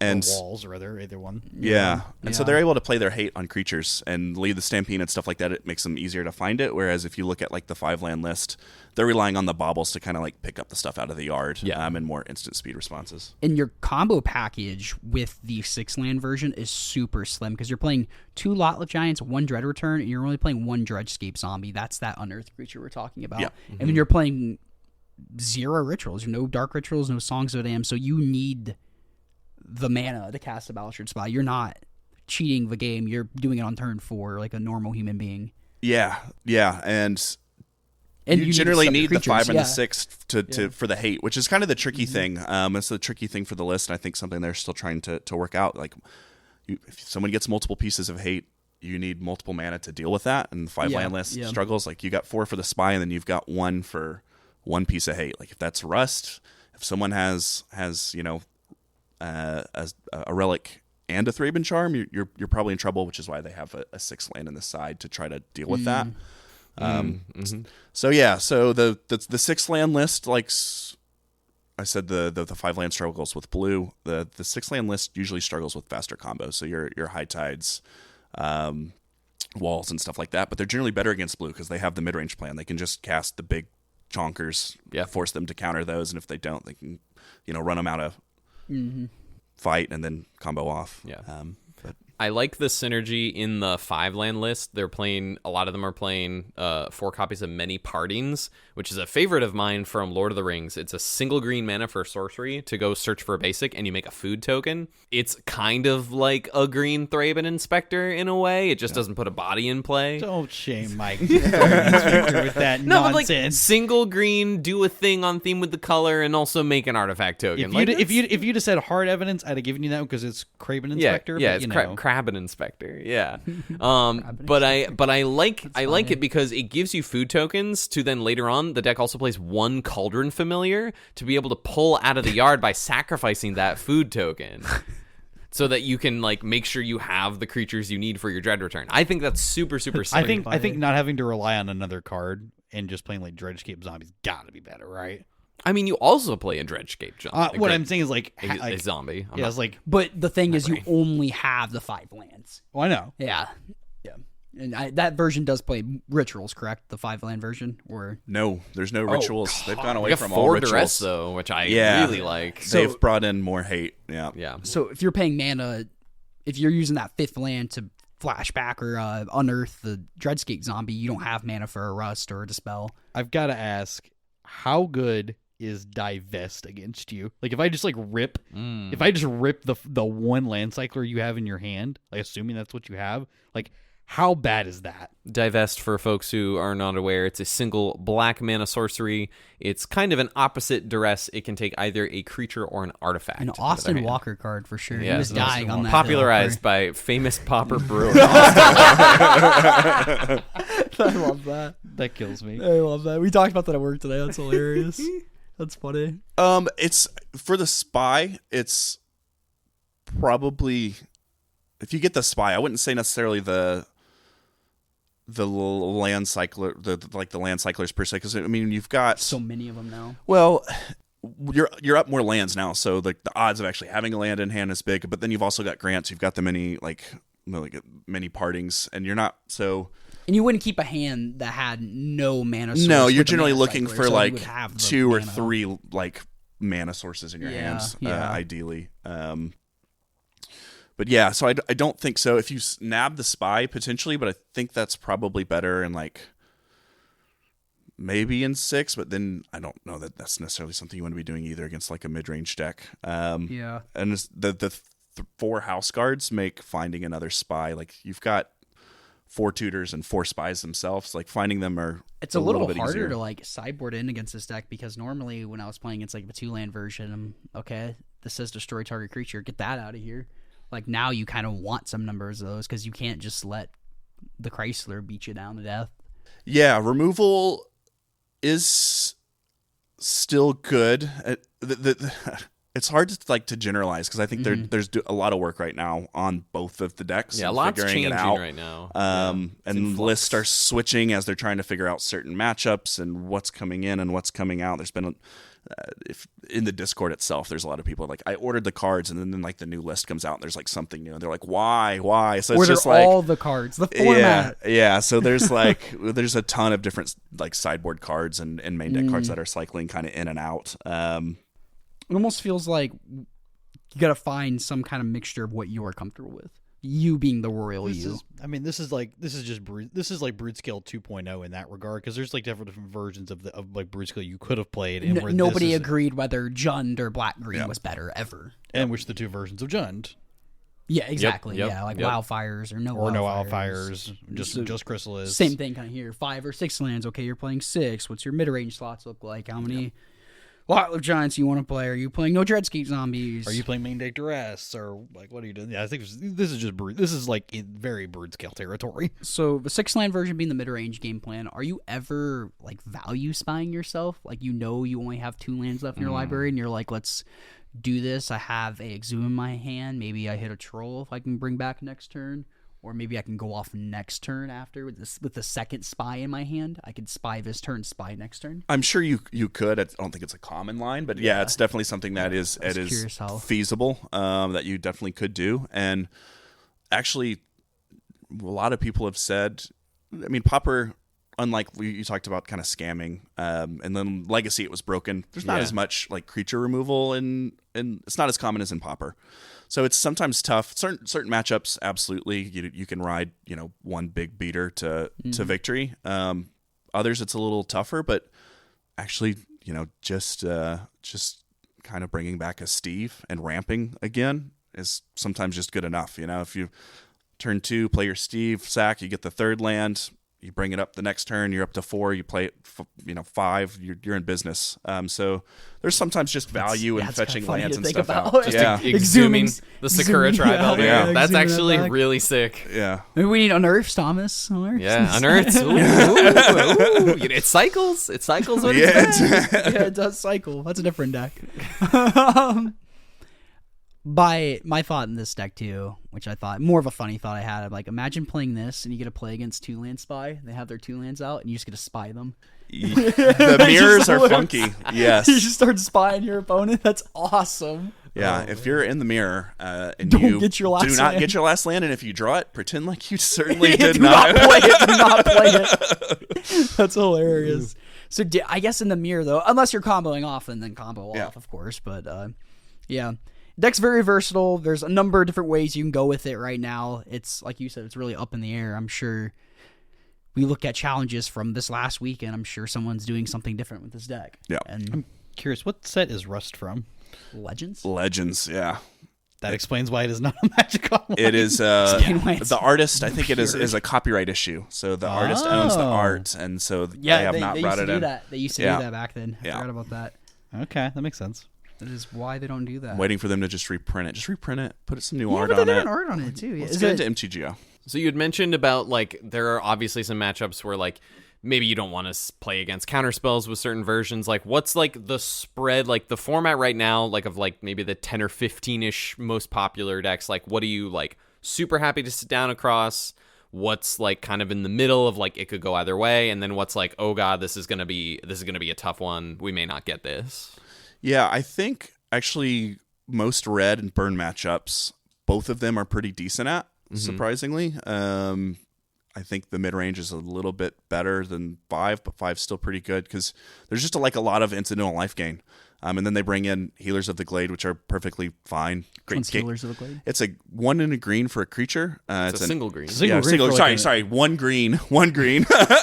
And or walls, or either one. Yeah. And so they're able to play their hate on creatures and lead the Stampede and stuff like that. It makes them easier to find it. Whereas if you look at, like, the 5 land list, they're relying on the baubles to kind of, like, pick up the stuff out of the yard. And more instant speed responses. And your combo package with the 6 land version is super slim because you're playing 2 Lotless Giants, 1 Dread Return, and you're only playing 1 Dredgescape Zombie. That's that unearthed creature we're talking about. Yeah. And then you're playing 0 rituals, no dark rituals, no Songs of the Damned. So you need the mana to cast a Balustrade spell. You're not cheating the game. You're doing it on turn 4 like a normal human being. Yeah. And you need generally some need the creatures, 5 and yeah. the 6 to for the hate, which is kind of the tricky thing. It's the tricky thing for the list, and I think something they're still trying to work out. Like, if someone gets multiple pieces of hate, you need multiple mana to deal with that, and the 5 land list struggles. Like, you got 4 for the spy, and then you've got 1 for 1 piece of hate. Like, if that's rust, if someone has a relic and a Thraben Charm, you're probably in trouble, which is why they have a 6 land in the side to try to deal with that. So the 6 land list, like I said, the 5 land struggles with blue. The 6 land list usually struggles with faster combos. So your High Tides, walls and stuff like that. But they're generally better against blue because they have the mid range plan. They can just cast the big chonkers, force them to counter those, and if they don't, they can run them out of fight and then combo off. But I like the synergy in the 5 land list. A lot of them are playing 4 copies of Many Partings, which is a favorite of mine from Lord of the Rings. It's a single green mana for sorcery to go search for a basic, and you make a food token. It's kind of like a green Thraben Inspector in a way. It just doesn't put a body in play. Don't shame Mike with that No, but nonsense. like single green, do a thing on theme with the color, and also make an artifact token. If you'd have said hard evidence, I'd have given you that because it's Craven Inspector. Yeah, but, it's Crabbin Inspector. Yeah, but I like it because it gives you food tokens to then later on. The deck also plays 1 Cauldron Familiar to be able to pull out of the yard by sacrificing that food token. So that you can like make sure you have the creatures you need for your Dread Return. I think that's super smart. I think not having to rely on another card and just playing like Dredgescape Zombies got to be better, right? I mean, you also play a Dredgescape zombie. What I'm saying is like a zombie. It's like. But the thing is, you only have the 5 lands. Oh, I know. Yeah. And that version does play rituals, correct? The 5 land version, or no, there's no rituals. They've gone away We got from 4 all rituals. duress though, which I really like. They've brought in more hate. Yeah. So if you're paying mana, if you're using that 5th land to flashback or unearth the Dredgescape zombie, you don't have mana for a rust or a dispel. I've got to ask, how good is Divest against you? Like, if I just rip the 1 land cycler you have in your hand, like assuming that's what you have, like How bad is that? Divest, for folks who are not aware, it's a single black mana sorcery. It's kind of an opposite duress. It can take either a creature or an artifact. An out of their Austin hand. Walker card for sure. Yeah, He was it's an dying on that. Popularized by famous Pauper brewer. I love that. That kills me. I love that. We talked about that at work today. That's hilarious. That's funny. It's for the spy. It's probably, if you get the spy, I wouldn't say necessarily the land cycler, the land cyclers per se, because I mean you've got So many of them now. well, you're up more lands now, so the odds of actually having a land in hand is big. But then you've also got grants. You've got the many many partings, and you're not so. And you wouldn't keep a hand that had no mana source. No, you're with the generally mana looking cycler, for so you like would have the 2 or mana. 3 like mana sources in your hands, yeah. ideally. But yeah, so I don't think so. If you nab the spy potentially, but I think that's probably better in like maybe in 6. But then I don't know that that's necessarily something you want to be doing either against like a mid range deck. Yeah. And the 4 house guards make finding another spy, like you've got 4 tutors and 4 spies themselves. Like finding them It's a little bit harder easier. to like sideboard in against this deck because normally when I was playing against like the 2-land version, okay, this says destroy target creature, get that out of here. Like now you kind of want some numbers of those because you can't just let the Chrysler beat you down to death. Yeah, removal is still good. It's hard to generalize because I think there's a lot of work right now on both of the decks. Yeah, and lots figuring changing it out. right now. And lists are switching as they're trying to figure out certain matchups and what's coming in and what's coming out. There's been if in the Discord itself, there's a lot of people like I ordered the cards and then like the new list comes out and there's like something new and they're like why so it's just like all the cards, the format. yeah. So there's like there's a ton of different like sideboard cards and main deck cards that are cycling kind of in and out. It almost feels like you got to find some kind of mixture of what you are comfortable with. You being the royal This you. is like Brood Scale 2.0 in that regard because there's like different versions of like Brood Scale you could have played and where Nobody this is, agreed whether Jund or Black Green was better ever. and which the 2 versions of Jund Yeah, exactly. yep, Yeah, like yep. wildfires or no wildfires, just Chrysalis. Same thing kind of here. 5 or 6 lands. Okay, you're playing 6. What's your mid-range slots look like? How many Lot of Giants you want to play? Are you playing no Dreadscape zombies? Are you playing main deck duress or like what are you doing? Yeah, I think this is just Brood. This is like in very Brood Scale territory. So the 6-land version being the mid-range game plan, are you ever like value spying yourself? Like you only have 2 lands left in your library and you're like, let's do this. I have a Exhume in my hand. Maybe I hit a troll if I can bring back next turn. Or maybe I can go off next turn after with the second spy in my hand. I could spy this turn, spy next turn. I'm sure you could. I don't think it's a common line, but yeah, it's definitely something that is feasible. That you definitely could do. And actually, a lot of people have said. I mean, Pauper, unlike you talked about, kind of scamming, and then Legacy, it was broken. There's not as much like creature removal, and it's not as common as in Pauper. So it's sometimes tough. Certain matchups, absolutely, you can ride one big beater to victory. Others, it's a little tougher, but actually, just kind of bringing back a Steve and ramping again is sometimes just good enough. If you turn 2, play your Steve, sack, you get the 3rd land. You bring it up the next turn, you're up to 4. You play it, 5. You're in business. So there's sometimes just value in fetching lands and stuff out. Just exhuming the Sakura tribe out there. Yeah. That's Exhuming actually that back. really sick. Yeah. Maybe we need unearths, Thomas. Unearths. Yeah, unearths. Ooh. It cycles. It cycles when it's bad. Yeah, it does cycle. That's a different deck. By my thought in this deck too, which I thought more of a funny thought I had, I'm like, imagine playing this and you get to play against 2-land spy. They have their 2 lands out and you just get to spy them. The mirrors are funky. Yes. You just start spying your opponent. That's awesome. Yeah, if you're in the mirror and Don't you get your last do not land. get your last land, and if you draw it, pretend like you certainly did Do not. play it. Do not play it. That's hilarious. So I guess in the mirror though, unless you're comboing off, and then combo off, of course. But yeah, deck's very versatile. There's a number of different ways you can go with it right now. It's like you said, it's really up in the air. I'm sure we look at challenges from this last week, and I'm sure someone's doing something different with this deck. Yeah. And Curious, what set is Rust from? Legends. Legends, yeah. That explains why it is not a Magic Online. It is Explain why it's the artist. I think it is a copyright issue. So the artist owns the art, and so they have not brought it in. They used to do that back then. I Yeah. forgot about that. Okay, that makes sense. That is why they don't do that. I'm waiting for them to just reprint it. Just reprint it. Put some new Yeah, art but on they it. did art on it too. Let's get into MTGO. So you had mentioned about like there are obviously some matchups where like maybe you don't want to play against counterspells with certain versions. Like what's like the spread, like the format right now, like of like maybe the 10 or 15-ish most popular decks. Like what are you like super happy to sit down across? What's like kind of in the middle of like it could go either way, and then what's like, oh god, this is gonna be a tough one. We may not get this. Yeah, I think actually most red and burn matchups, both of them are pretty decent at, surprisingly. I think the mid-range is a little bit better than 5, but 5's still pretty good because there's just a lot of incidental life gain. And then they bring in Healers of the Glade, which are perfectly fine. Great Healers of the Glade. It's a 1 and a green for a creature. It's a single green. Single green for like Sorry, 1 green,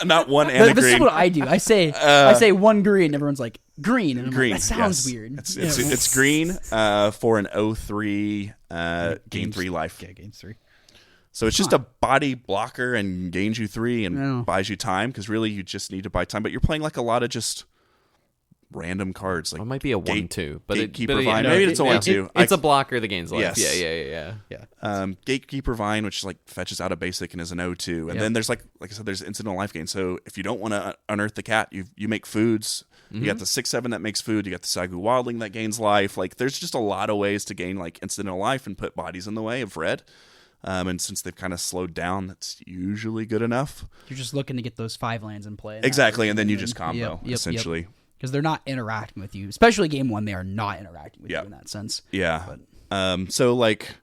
not one and a This green. is what I do. I say one green. Everyone's like green, and I'm Green. like, that sounds yes. weird. It's green for an 0/3 gain 3 life. Yeah, gains 3. So it's just a body blocker and gains you 3 and Yeah. buys you time because really you just need to buy time. But you're playing like a lot of just random cards. Like It might be a 1/2, but Gatekeeper but Vine. Maybe it's a 1/2. It's a blocker that gains life. Yes. Yeah. Gatekeeper Vine, which is like fetches out a basic and is an 0/2. And then there's like I said, there's incidental life gain. So if you don't want to unearth the cat, you make foods. You got the 6/7 that makes food. You got the Sagu Wildling that gains life. Like there's just a lot of ways to gain like incidental life and put bodies in the way of red. And since they've kind of slowed down, that's usually good enough. You're just looking to get those 5 lands in play. Exactly, and then you just combo, essentially. Because they're not interacting with you. Especially game 1, they are not interacting with you in that sense. Yeah. So, like,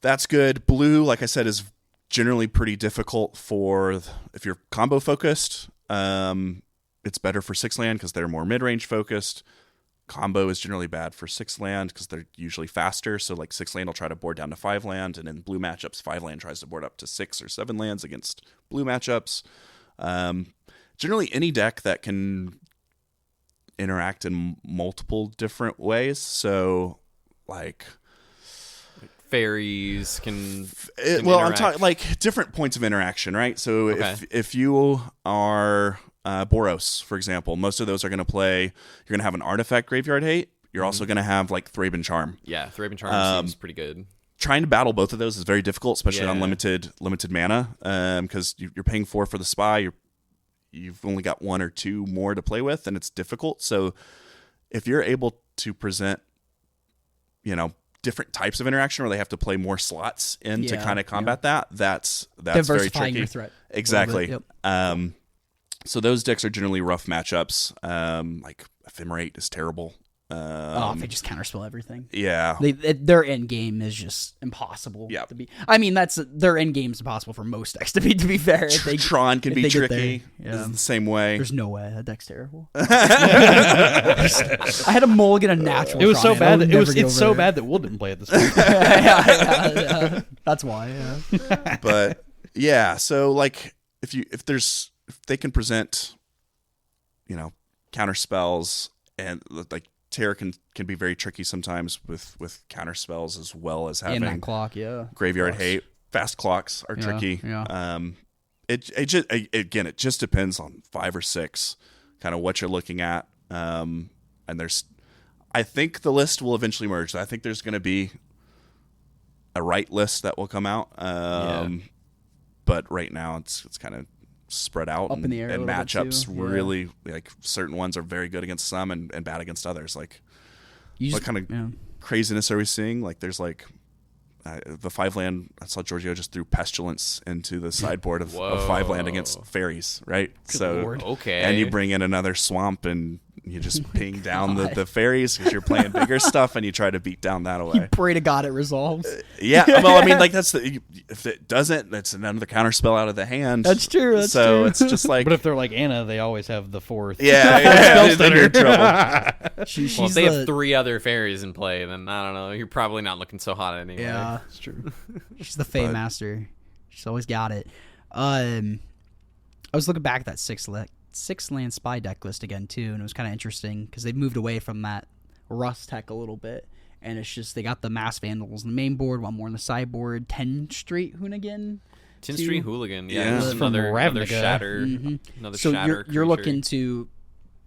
that's good. Blue, like I said, is generally pretty difficult for if you're combo focused. It's better for 6 land because they're more mid-range focused. Combo is generally bad for 6 land because they're usually faster. So like 6 land will try to board down to 5 land, and in blue matchups, 5 land tries to board up to 6 or 7 lands against blue matchups. Generally, any deck that can interact in multiple different ways. So like Fairies can I'm interact. talking like different points of interaction, right? So Okay. if you are Boros, for example, most of those are going to play. You're going to have an artifact graveyard hate. You're also going to have like Thraben Charm. Yeah, Thraben Charm seems pretty good. Trying to battle both of those is very difficult, especially on Yeah. limited mana, because you're paying 4 for the spy. You've only got 1 or 2 more to play with, and it's difficult. So if you're able to present, different types of interaction where they have to play more slots in to kind of combat that's very Diversifying tricky. your threat. Exactly. Yep. So those decks are generally rough matchups. Like Ephemerate is terrible. They just counterspell everything. Yeah. Their end game is just impossible Yeah. to be. I mean, their end game is impossible for most decks to be fair. If they- Tron can if be they get tricky. there. It's the same way. There's no way that deck's terrible. I had a mulligan a natural. It was so Tron, bad. and That I would it's never get so over bad that Will didn't play it this week. yeah. That's why. Yeah. But yeah, so like if they can present, counter spells, and like Terra can be very tricky sometimes with counter spells as well as having And that clock, yeah. graveyard hate. Fast clocks are tricky. Yeah. It just depends on 5 or 6, kind of what you're looking at. And I think the list will eventually merge. I think there's going to be a right list that will come out. But right now it's kind of spread out Up in the air a and little bit, matchups too. Yeah. really like certain ones are very good against some and bad against others. Like You what kind of craziness are we seeing? Like there's like the 5 land. I saw Giorgio just threw Pestilence into the sideboard of 5 land against fairies, right? Lord. Okay. And you bring in another swamp and you just ping down the fairies because you're playing bigger stuff and you try to beat down that away. Pray to God it resolves. Yeah, well, I mean, like if it doesn't, that's another counter spell out of the hand. That's true. That's so true. it's just like, But if they're like Anna, they always have the 4th. then you're in trouble. She's Well, if they have 3 other fairies in play, then I don't know. You're probably not looking so hot anyway. Yeah, It's true. she's the Fey Master. She's always got it. I was looking back at that 6 land spy deck list again too, and it was kind of interesting because they've moved away from that Rust tech a little bit, and it's just they got the mass vandals on the main board, one more on the sideboard. 10 Street Hoonigan. 10th Street Hooligan, Yeah. just From another Ravnica. shatter, another So shatter. you're creature. looking to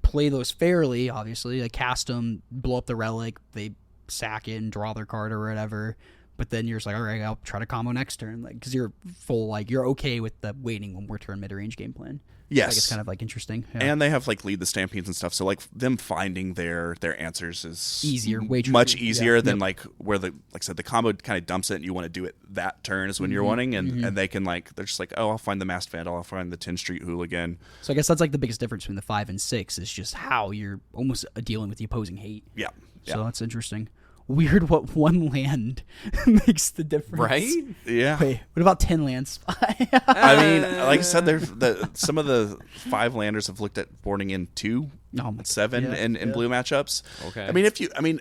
play those fairly, obviously. Like cast them, blow up the relic, they sack it and draw their card or whatever. But then you're just like, all right, I'll try to combo next turn, like because you're full, like you're okay with the waiting one more turn mid range game plan. Yes. Like it's kind of like interesting. Yeah. And they have like lead the stampedes and stuff, so like them finding their answers is Easier, way much trickier. easier Yeah. than like where like I said, the combo kind of dumps it and you want to do it that turn is when you're wanting, and they can like they're just like, oh, I'll find the masked vandal, I'll find the 10th Street Hooligan. So I guess that's like the biggest difference between the 5 and 6 is just how you're almost dealing with the opposing hate. Yeah. So that's interesting. Weird what one land makes the difference. right? Yeah. Wait, what about 10 land spy? I mean, like I said, some of the 5 landers have looked at boarding in 2, No, 7 yeah, in blue matchups. Okay. I mean,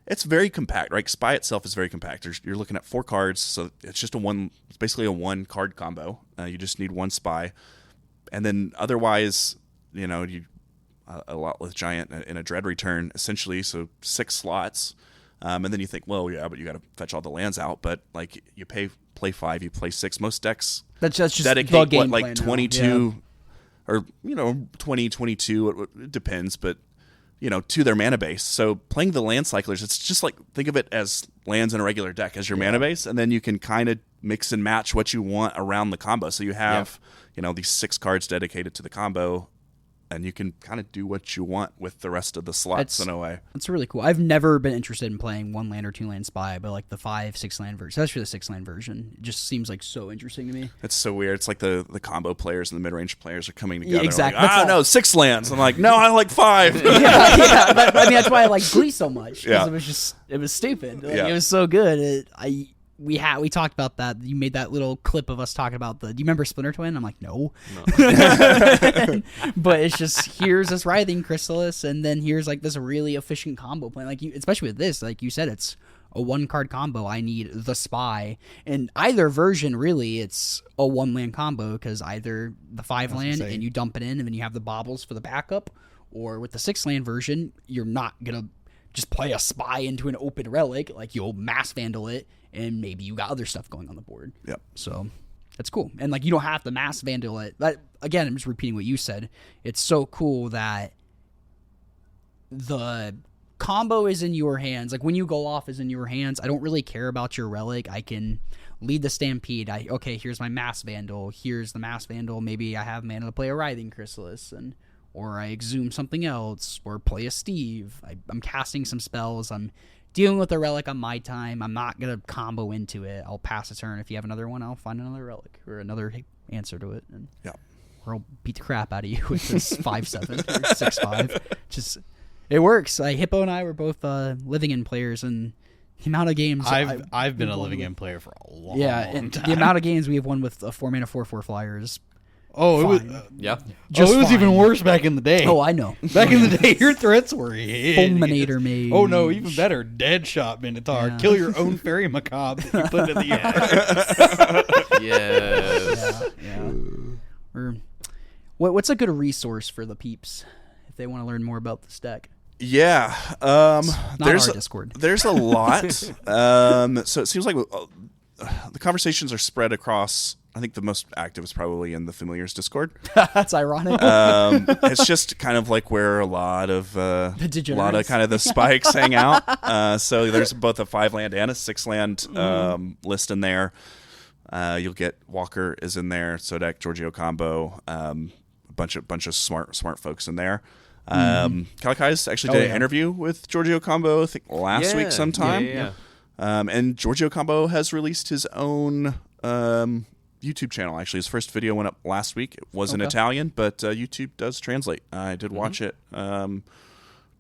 it's very compact, right? Spy itself is very compact. You're looking at 4 cards, so it's just it's basically a 1 card combo. You just need 1 spy, and then otherwise, you a lot with giant in a dread return essentially, so 6 slots. And then you think, well, yeah, but you got to fetch all the lands out. But like you play 5, you play 6. Most decks that's just dedicate the game like plan now. 22 or 20, 22. It depends, but to their mana base. So playing the land cyclers, it's just like think of it as lands in a regular deck as your mana base, and then you can kind of mix and match what you want around the combo. So you have these 6 cards dedicated to the combo, and you can kind of do what you want with the rest of the slots in a way. That's really cool. I've never been interested in playing 1 land or 2 land spy, but like the 5, 6 land version, especially the 6 land version, it just seems like so interesting to me. It's so weird. It's like the combo players and the mid-range players are coming together. exactly. Like, That's no, 6 lands. I'm like, no, I like 5. yeah, but I mean that's why I like Glee so much because Yeah. it was stupid. Like, Yeah. It was so good. We talked about that. You made that little clip of us talking about do you remember Splinter Twin? I'm like, no. But it's just here's this Writhing Chrysalis, and then here's like this really efficient combo plan. Like especially with this, like you said, it's a 1 card combo. I need the spy. In either version, really, it's a 1 land combo because either the 5 land and you dump it in, and then you have the baubles for the backup, or with the 6 land version, you're not gonna just play a spy into an open relic. Like you'll mass vandal it, and maybe you got other stuff going on the board. Yep. So that's cool. And like you don't have to mass vandal it. But again, I'm just repeating what you said. It's so cool that the combo is in your hands. Like when you go off is in your hands. I don't really care about your relic. I can lead the stampede. Here's my mass vandal. Here's the mass vandal. Maybe I have mana to play a Writhing Chrysalis, or I exhume something else, or play a Steve. I'm casting some spells. I'm dealing with a relic on my time. I'm not going to combo into it. I'll pass a turn. If you have another one, I'll find another relic or another answer to it. And, or I'll beat the crap out of you with this 5/7 or 6/5. Just, it works. Hippo and I were both living in players, and the amount of games I've been a living in player for a long and time. the amount of games we have won with a 4-mana 4/4 flyers. Oh, it was Just it was even fine. worse back in the day. Oh, I know. Back in the day, your threats were hideous. Fulminator Mage. Oh no, even better, Dead Shot Minotaur. Yeah. Kill your own fairy macabre that you put in the yard. Yes. Yeah. Or what's a good resource for the peeps if they want to learn more about this deck? Yeah. Not There's our Discord. There's a lot. So it seems like the conversations are spread across. I think the most active is probably in the Familiars Discord. That's ironic. It's just kind of like where a lot of degenerates. kind of the spikes hang out. So there's both a 5-land and a 6-land list in there. You'll get Walker is in there, Sodek, Giorgio combo, a bunch of smart folks in there. Kalakai's actually did an interview with Giorgio combo I think last week sometime. Yeah. And Giorgio combo has released his own YouTube channel. Actually, his first video went up last week. It was in Italian, but YouTube does translate. I did watch it.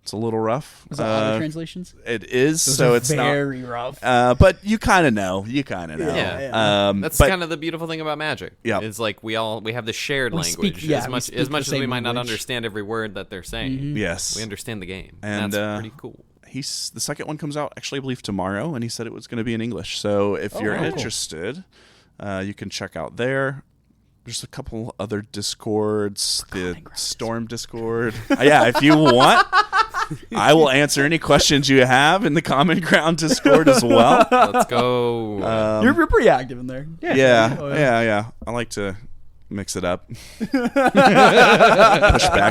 It's a little rough. Is that auto translations? It is. Those so are it's very rough. but you kind of know. Yeah. That's but- kind of the beautiful thing about Magic. Yeah. It's like we have the shared We language. speak- yeah, as we much speak as the much as same we might not language. understand every word that they're saying. Yes. We understand the game. And, that's pretty cool. The second one comes out actually, I believe, tomorrow, and he said it was going to be in English. So if you're cool. interested, you can check out there. There's a couple other Discords, the Storm Discord. Yeah, if you want. I will answer any questions you have in the Common Ground Discord as well. Let's go. You're pretty active in there. Yeah. I like to mix it up. Push back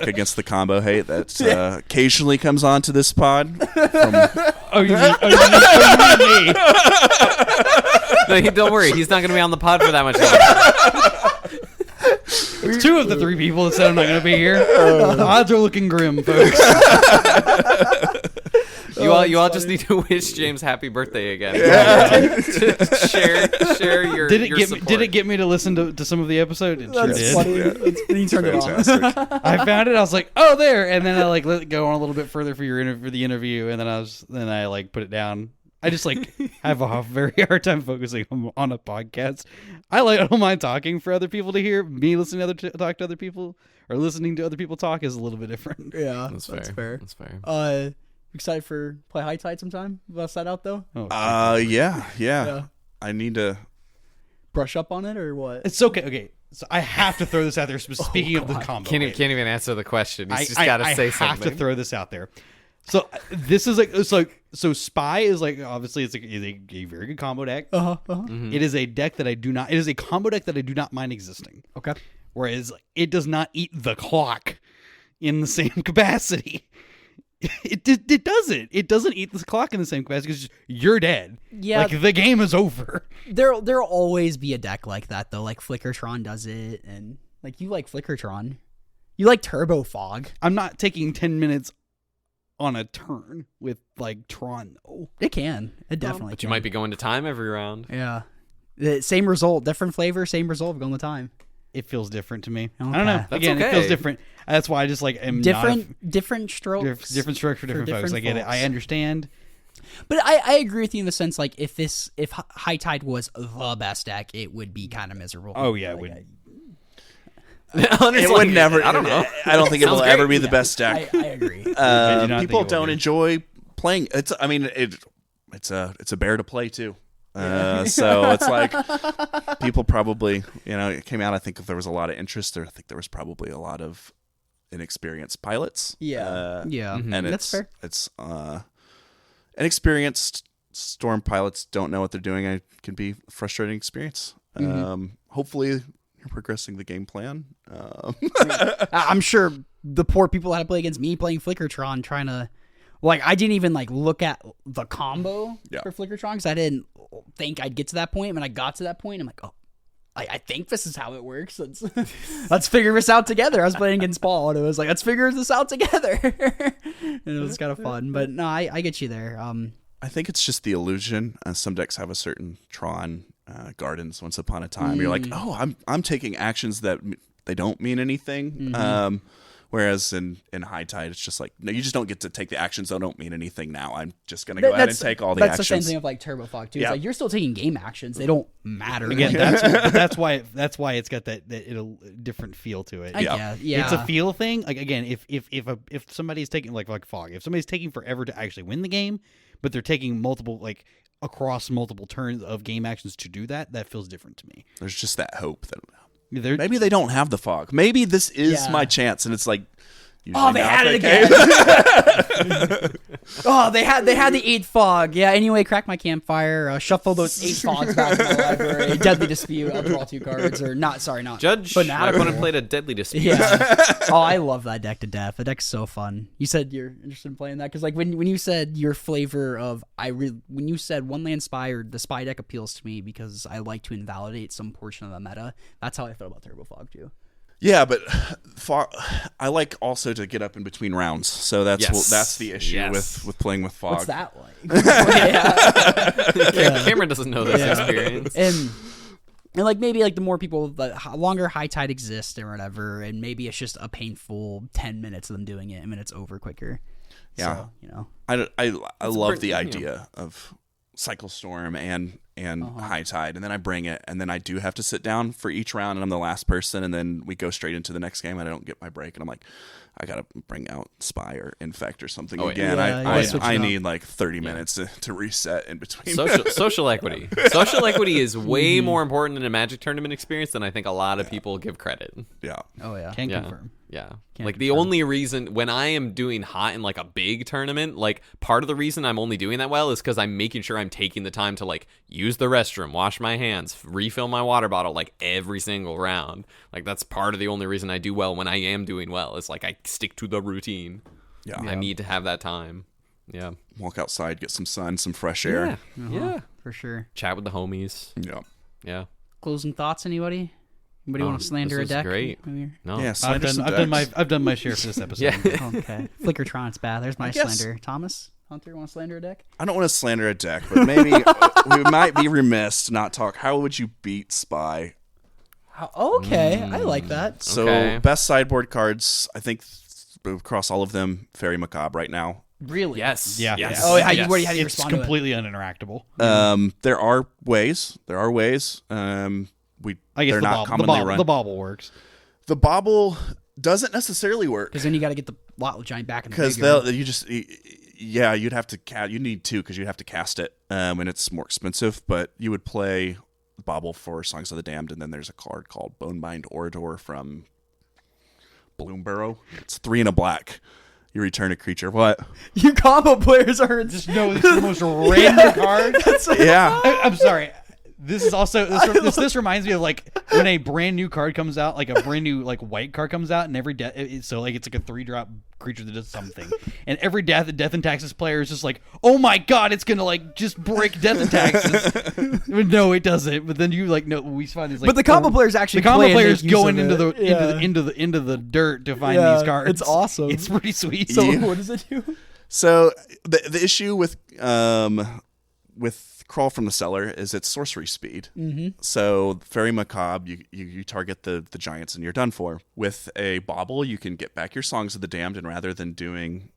against the combo hate that occasionally comes onto this pod. Oh, you mean me? No, don't worry. He's not going to be on the pod for that much longer. It's 2 of the 3 people that said I'm not going to be here. The odds are looking grim, folks. You all just need to wish James happy birthday again. share your Did it support. get me to listen to some of the episode? It That's sure funny. did. He turned it on. Fantastic. I found it. I was like, oh, there, and then I like let it go on a little bit further for the interview, and then I like put it down. I just like have a very hard time focusing on a podcast. I don't mind talking for other people to hear. Me listening to talk to other people or listening to other people talk is a little bit different. Yeah, That's fair. That's fair. Excited for play High Tide sometime? Bust that out though. Yeah. I need to. Brush up on it or what? It's okay. Okay, so I have to throw this out there. Speaking of the combo, Can't even answer the question. He's just got to say something. I have to throw this out there. So this is like so Spy is like obviously it's a very good combo deck. Mm-hmm. It is a deck that I do not. It is a combo deck that I do not mind existing. Okay. Whereas it does not eat the clock in the same capacity. It doesn't. It doesn't eat the clock in the same capacity because you're dead. Yeah. Like the game is over. There'll always be a deck like that though. Like Flickertron does it, and like you like Flickertron. You like Turbo Fog. I'm not taking 10 minutes on a turn with like Tron though. It can. It definitely But can. you might be going to time every round. Yeah. The same result, different flavor, same result going the time. It feels different to me. Okay. I don't know. That's Again, okay. it feels different. That's why I just like am Different strokes. different strokes for different folks. I get it. folks. I understand. But I agree with you in the sense like if High Tide was the best deck, it would be kind of miserable. Oh yeah, Like, it would. It would never. I don't know. I don't think it will Sounds ever great. be the best deck. I agree. I do not People think it will don't be. enjoy playing. It's a bear to play too. So it's like people probably, it came out. I think if there was a lot of interest there, I think there was probably a lot of inexperienced pilots. Yeah. And That's fair. It's inexperienced storm pilots don't know what they're doing. It can be a frustrating experience. Hopefully you're progressing the game plan. I'm sure the poor people that had to play against me playing Flickertron trying to I didn't even look at the combo for Flickertron because I didn't think I'd get to that point. When I got to that point, I'm like, oh, I think this is how it works. Let's figure this out together. I was playing against Paul, and it was like, let's figure this out together. And it was kind of fun. But no, I get you there. I think it's just the illusion. Some decks have a certain Tron Gardens once upon a time. You're like, oh, I'm taking actions that they don't mean anything. Whereas in High Tide, it's just like, no, you just don't get to take the actions that don't mean anything now. I'm just going to go ahead and take all the actions. That's the same thing of Turbo Fog, too. Yeah. It's like, you're still taking game actions. They don't matter. Again, that's why it's got that different feel to it. Yeah. It's a feel thing. Like again, if somebody's taking like Fog, if somebody's taking forever to actually win the game, but they're taking multiple across multiple turns of game actions to do that, that feels different to me. There's just that hope that maybe they don't have the fog. Maybe this is my chance, and it's like, they had it again. They had the 8 fog. Yeah. Anyway, crack my campfire. Shuffle those 8 fogs back in the library. Deadly dispute. I'll draw 2 cards, or not. Sorry, not Judge. My opponent played a deadly dispute. Yeah. Oh, I love that deck to death. The deck's so fun. You said you're interested in playing that because when you said your flavor of when you said One Land Spy or the Spy deck appeals to me because I like to invalidate some portion of the meta. That's how I feel about Turbo Fog too. Yeah, but I like also to get up in between rounds. So that's the issue with playing with fog. What's that like? Cameron doesn't know this experience. And maybe the more people, the longer High Tide exists or whatever, and maybe it's just a painful 10 minutes of them doing it, and then it's over quicker. Yeah. So, I love the idea of Cycle Storm and High Tide, and then I bring it, and then I do have to sit down for each round, and I'm the last person, and then we go straight into the next game, and I don't get my break, and I'm like, I gotta bring out Spy or Infect or something again. I need 30 minutes to reset in between. Social equity. Social equity is way more important in a Magic tournament experience than I think a lot of people give credit. Yeah. Oh yeah. Can confirm. Yeah. Can't Like the confirm. only reason when I am doing hot in like a big tournament, like part of the reason I'm only doing that well is because I'm making sure I'm taking the time to like use the restroom, wash my hands, refill my water bottle like every single round. Like that's part of the only reason I do well when I am doing well. Is like I stick to the routine. Yeah. I need to have that time. Yeah. Walk outside, get some sun, some fresh air. Yeah. For sure. Chat with the homies. Yeah. Yeah. Closing thoughts, anybody? Anybody want to slander this a was deck? great. Maybe? No. Yeah. I've slander done, some I've done my decks. I've done my share for this episode. Yeah. Okay. Flickertron's bad. There's my guess- slander. Thomas, Hunter, want to slander a deck? I don't want to slander a deck, but maybe we might be remiss to not talk. How would you beat Spy? Okay, I like that. So Okay. best sideboard cards, I think across all of them, Fairy Macabre right now. Really? Yes. Yeah. Yes. Oh, how do you Yes. respond It's to it? completely uninteractable. There are ways. I guess they're the not bobble, commonly run. the bobble works. The bobble doesn't necessarily work Because then you got to get the lot giant back in the because graveyard. you'd have to you need two because you'd have to cast it, and it's more expensive. But you would play bobble for Songs of the Damned, and then there's a card called Bonebind Orator from Bloomburrow. It's 3 and a black. You return a creature. What? You combo players are Just know it's the most random card. Yeah. I'm sorry. This is also this reminds me of like when a brand new card comes out, like a brand new like white card comes out, and every so like it's like a 3-drop creature that does something, and every Death and Taxes player is just like, oh my god, it's gonna like just break Death and Taxes. No, it doesn't. But then you like no, we find these like But the combo players actually the combo play and players make use going of into it. the Yeah. into the dirt to find Yeah, these cards. it's awesome. It's pretty sweet. So Yeah. what does it do? So the issue with Crawl from the Cellar is its sorcery speed. Mm-hmm. So Fairy Macabre, you target the giants and you're done for. With a bauble, you can get back your Songs of the Damned, and rather than doing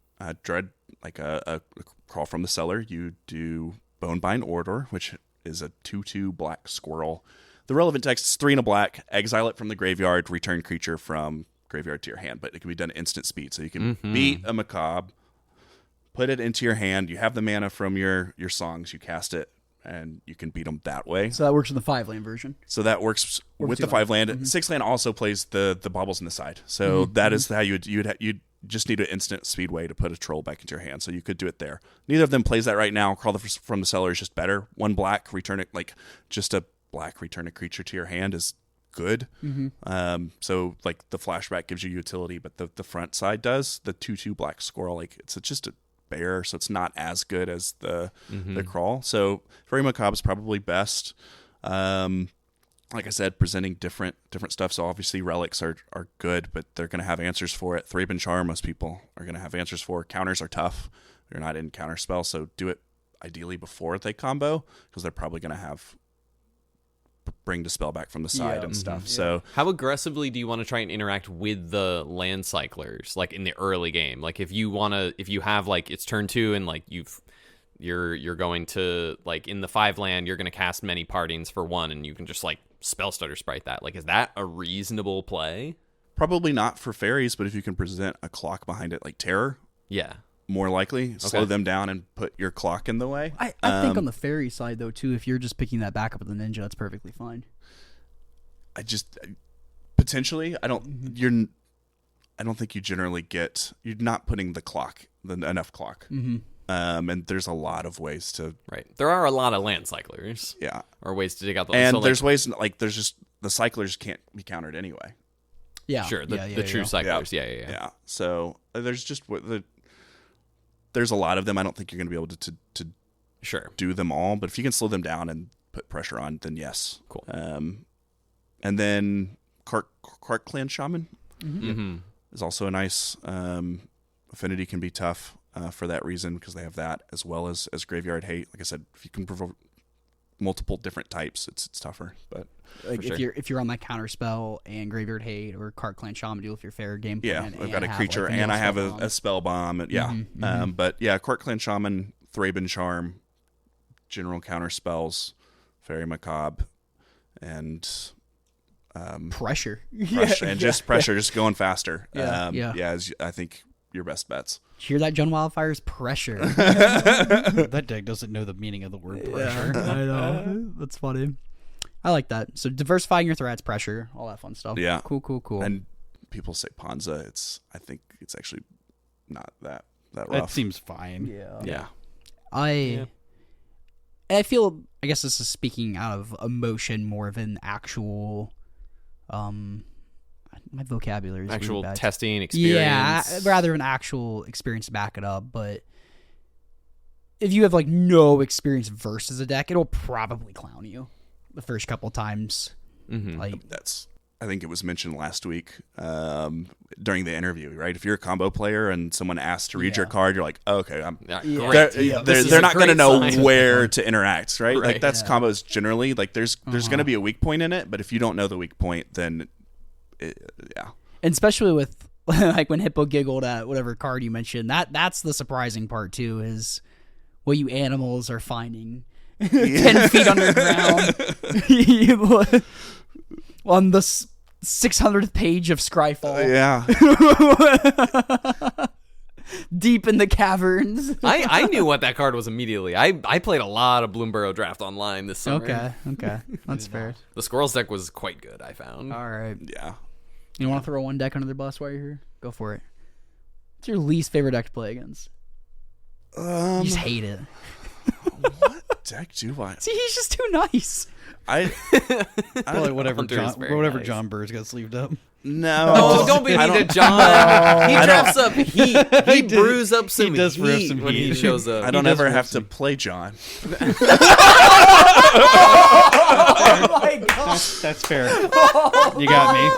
Dread like a Crawl from the Cellar, you do Bonebind Orator, which is a 2/2 black squirrel. The relevant text is 3 and a black. Exile it from the graveyard. Return creature from graveyard to your hand, but it can be done instant speed. So you can beat a Macabre, put it into your hand. You have the mana from your songs. You cast it, and you can beat them that way. So that works in the 5-lane version. So that works with the 2 5 land. 6 land also plays the baubles in the side. So that is how you'd just need an instant speed way to put a troll back into your hand. So you could do it there. Neither of them plays that right now. Crawl from the Cellar is just better. 1 black, return it like just a black, return a creature to your hand is good. So like the flashback gives you utility, but the front side does. The 2/2 black squirrel, like it's just a bear, so it's not as good as the crawl. So Fairy Macabre is probably best. Like I said, presenting different stuff. So obviously relics are good, but they're going to have answers for it. Thraben Charm, most people are going to have answers for. Counters are tough. They're not in counter spell, so do it ideally before they combo, because they're probably going to have bring the spell back from the side and stuff. So How aggressively do you want to try and interact with the land cyclers, like in the early game? Like if you have like it's turn 2 and like you're going to like in the 5 land, you're going to cast many partings for 1, and you can just like spell stutter sprite that. Like, is that a reasonable play? probably not for fairies, but if you can present a clock behind it like Terror, Yeah. more likely slow them down and put your clock in the way. I think on the fairy side though too, if you're just picking that back up with the ninja, that's perfectly fine. I just potentially I don't think you generally you're not putting the clock enough clock. And there's a lot of ways to Right. There are a lot of land cyclers. yeah. Or ways to dig out the And so, like, there's ways like there's just the cyclers can't be countered anyway. Yeah, sure, the yeah, true yeah. cyclers. Yeah. Yeah. So there's just there's a lot of them. I don't think you're going to be able to Sure. do them all, but if you can slow them down and put pressure on, then yes. Cool. And then Kark Clan Shaman Mm-hmm. is also a nice affinity. Can be tough for that reason because they have that as well as Graveyard Hate. Like I said, if you can provoke multiple different types, it's tougher. But Like For if you're on that counter spell and Graveyard Hate or Cart Clan Shaman Duel, if you're fair game yeah, plan, I've and got a have, creature like, and I have spell bomb. a spell bomb. And, yeah, but yeah, Kark Clan Shaman, Thraben Charm, general counter spells, Fairy Macabre, and pressure. pressure, and just pressure, just going faster. Yeah. Is, I think your best bets. Did you hear that, John Wildfire's pressure? That deck doesn't know the meaning of the word pressure. I know. That's funny. I like that. So diversifying your threats, pressure, all that fun stuff. Yeah. Cool. And people say Panza. I think it's actually not that rough. That seems fine. Yeah. I feel, I guess this is speaking out of emotion more of an actual, my vocabulary is Actual really bad. testing experience. Yeah, rather an actual experience to back it up. But if you have like no experience versus a deck, it'll probably clown you the first couple times. Mm-hmm. Like I think it was mentioned last week during the interview, right? If you're a combo player and someone asks to read your card, you're like, oh, okay, Great. they're not going to know sign. where to interact, right? Right. Like that's combos generally. Like there's going to be a weak point in it, but if you don't know the weak point, then and especially with like when Hippo giggled at whatever card you mentioned, that's the surprising part too, is what you animals are finding 10 feet underground on the 600th page of Scryfall. Deep in the caverns. I knew what that card was immediately. I played a lot of Bloomborough Draft online this summer. Okay. That's fair. The Squirrels deck was quite good, I found. All right. Yeah. You want to throw one deck under the bus while you're here? Go for it. What's your least favorite deck to play against? You just hate it. What deck do I? See, he's just too nice. Probably whatever Hunter is very nice. John Burr's got sleeved up. No. Oh, don't be mean to John. He drafts up heat. He brews up some does brew up heat some when he heat. shows up. I don't ever have to play John. Oh my god. That's fair. You got me.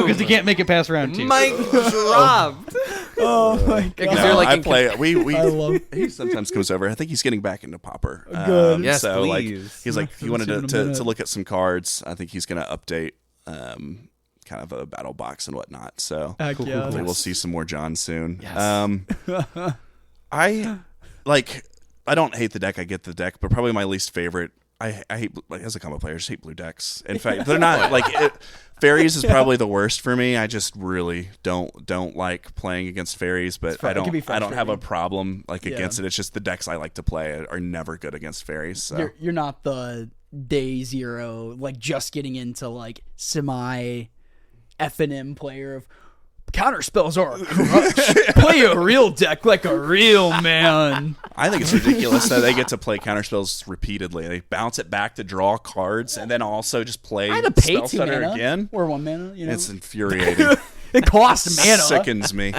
Because he can't make it past round 2. Mike dropped. Oh my god. Because No, you're like I in play. I love He sometimes comes over. I think he's getting back into Pauper. Good. Yes, so like please. he's like he wanted see it in a to minute. look at some cards. I think he's going to update kind of a battle box and whatnot. So Heck yeah. hopefully we'll see some more John soon. Yes. I don't hate the deck. I get the deck, but probably my least favorite. I hate, like, as a combo player, I just hate blue decks. In fact, they're not like fairies is probably the worst for me. I just really don't like playing against fairies, but I don't have a problem against it. It's just the decks I like to play are never good against fairies. So. You're not the day zero, like just getting into like semi F&M player of counter spells are a crutch. Play a real deck like a real man. I think it's ridiculous that they get to play counterspells repeatedly. They bounce it back to draw cards and then also just play I had to pay 2 Spellstutter mana again. or 1 mana. You know, It's infuriating. it costs mana. Sickens me.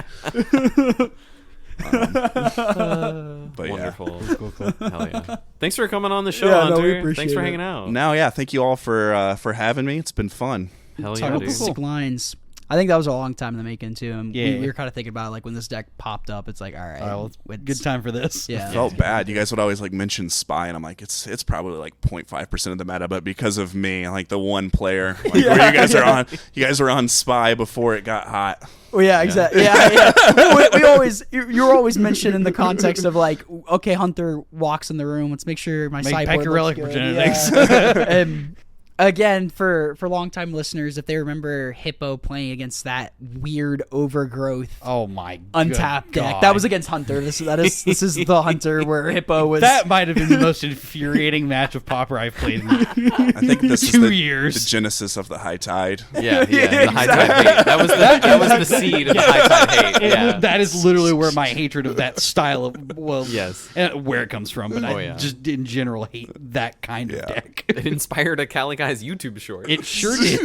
But Wonderful. Cool. Hell yeah. Thanks for coming on the show, Yeah, no, we Hunter. appreciate Thanks for it. hanging out. no, yeah, thank you all for having me. It's been fun. Hell Talk yeah, about dude. the sick lines. I think that was a long time in the making too. And Yeah. we were kind of thinking about it, like when this deck popped up. It's like, all right, Well, good time for this. Yeah, I felt bad. You guys would always mention Spy, and I'm like, it's probably 0.5% of the meta, but because of me, the one player, where you guys were on Spy before it got hot. Oh yeah, exactly. Yeah. we always you're always mentioned in the context of like, okay, Hunter walks in the room. Let's make sure my sideboard pack your relic looks for good. genetics. Yeah. And again, for longtime listeners, if they remember Hippo playing against that weird overgrowth Oh my untapped good deck, God. that was against Hunter. This is the Hunter where Hippo was. That might have been the most infuriating match of Pauper I've played in I think this is 2 years. the genesis of the high tide. Yeah, the high tide hate. That was the seed of the high tide hate. Yeah. That is literally where my hatred of that style of Yes. where it comes from. But I yeah. just in general hate that kind of deck. It inspired a Cali Guy's YouTube short. It sure did.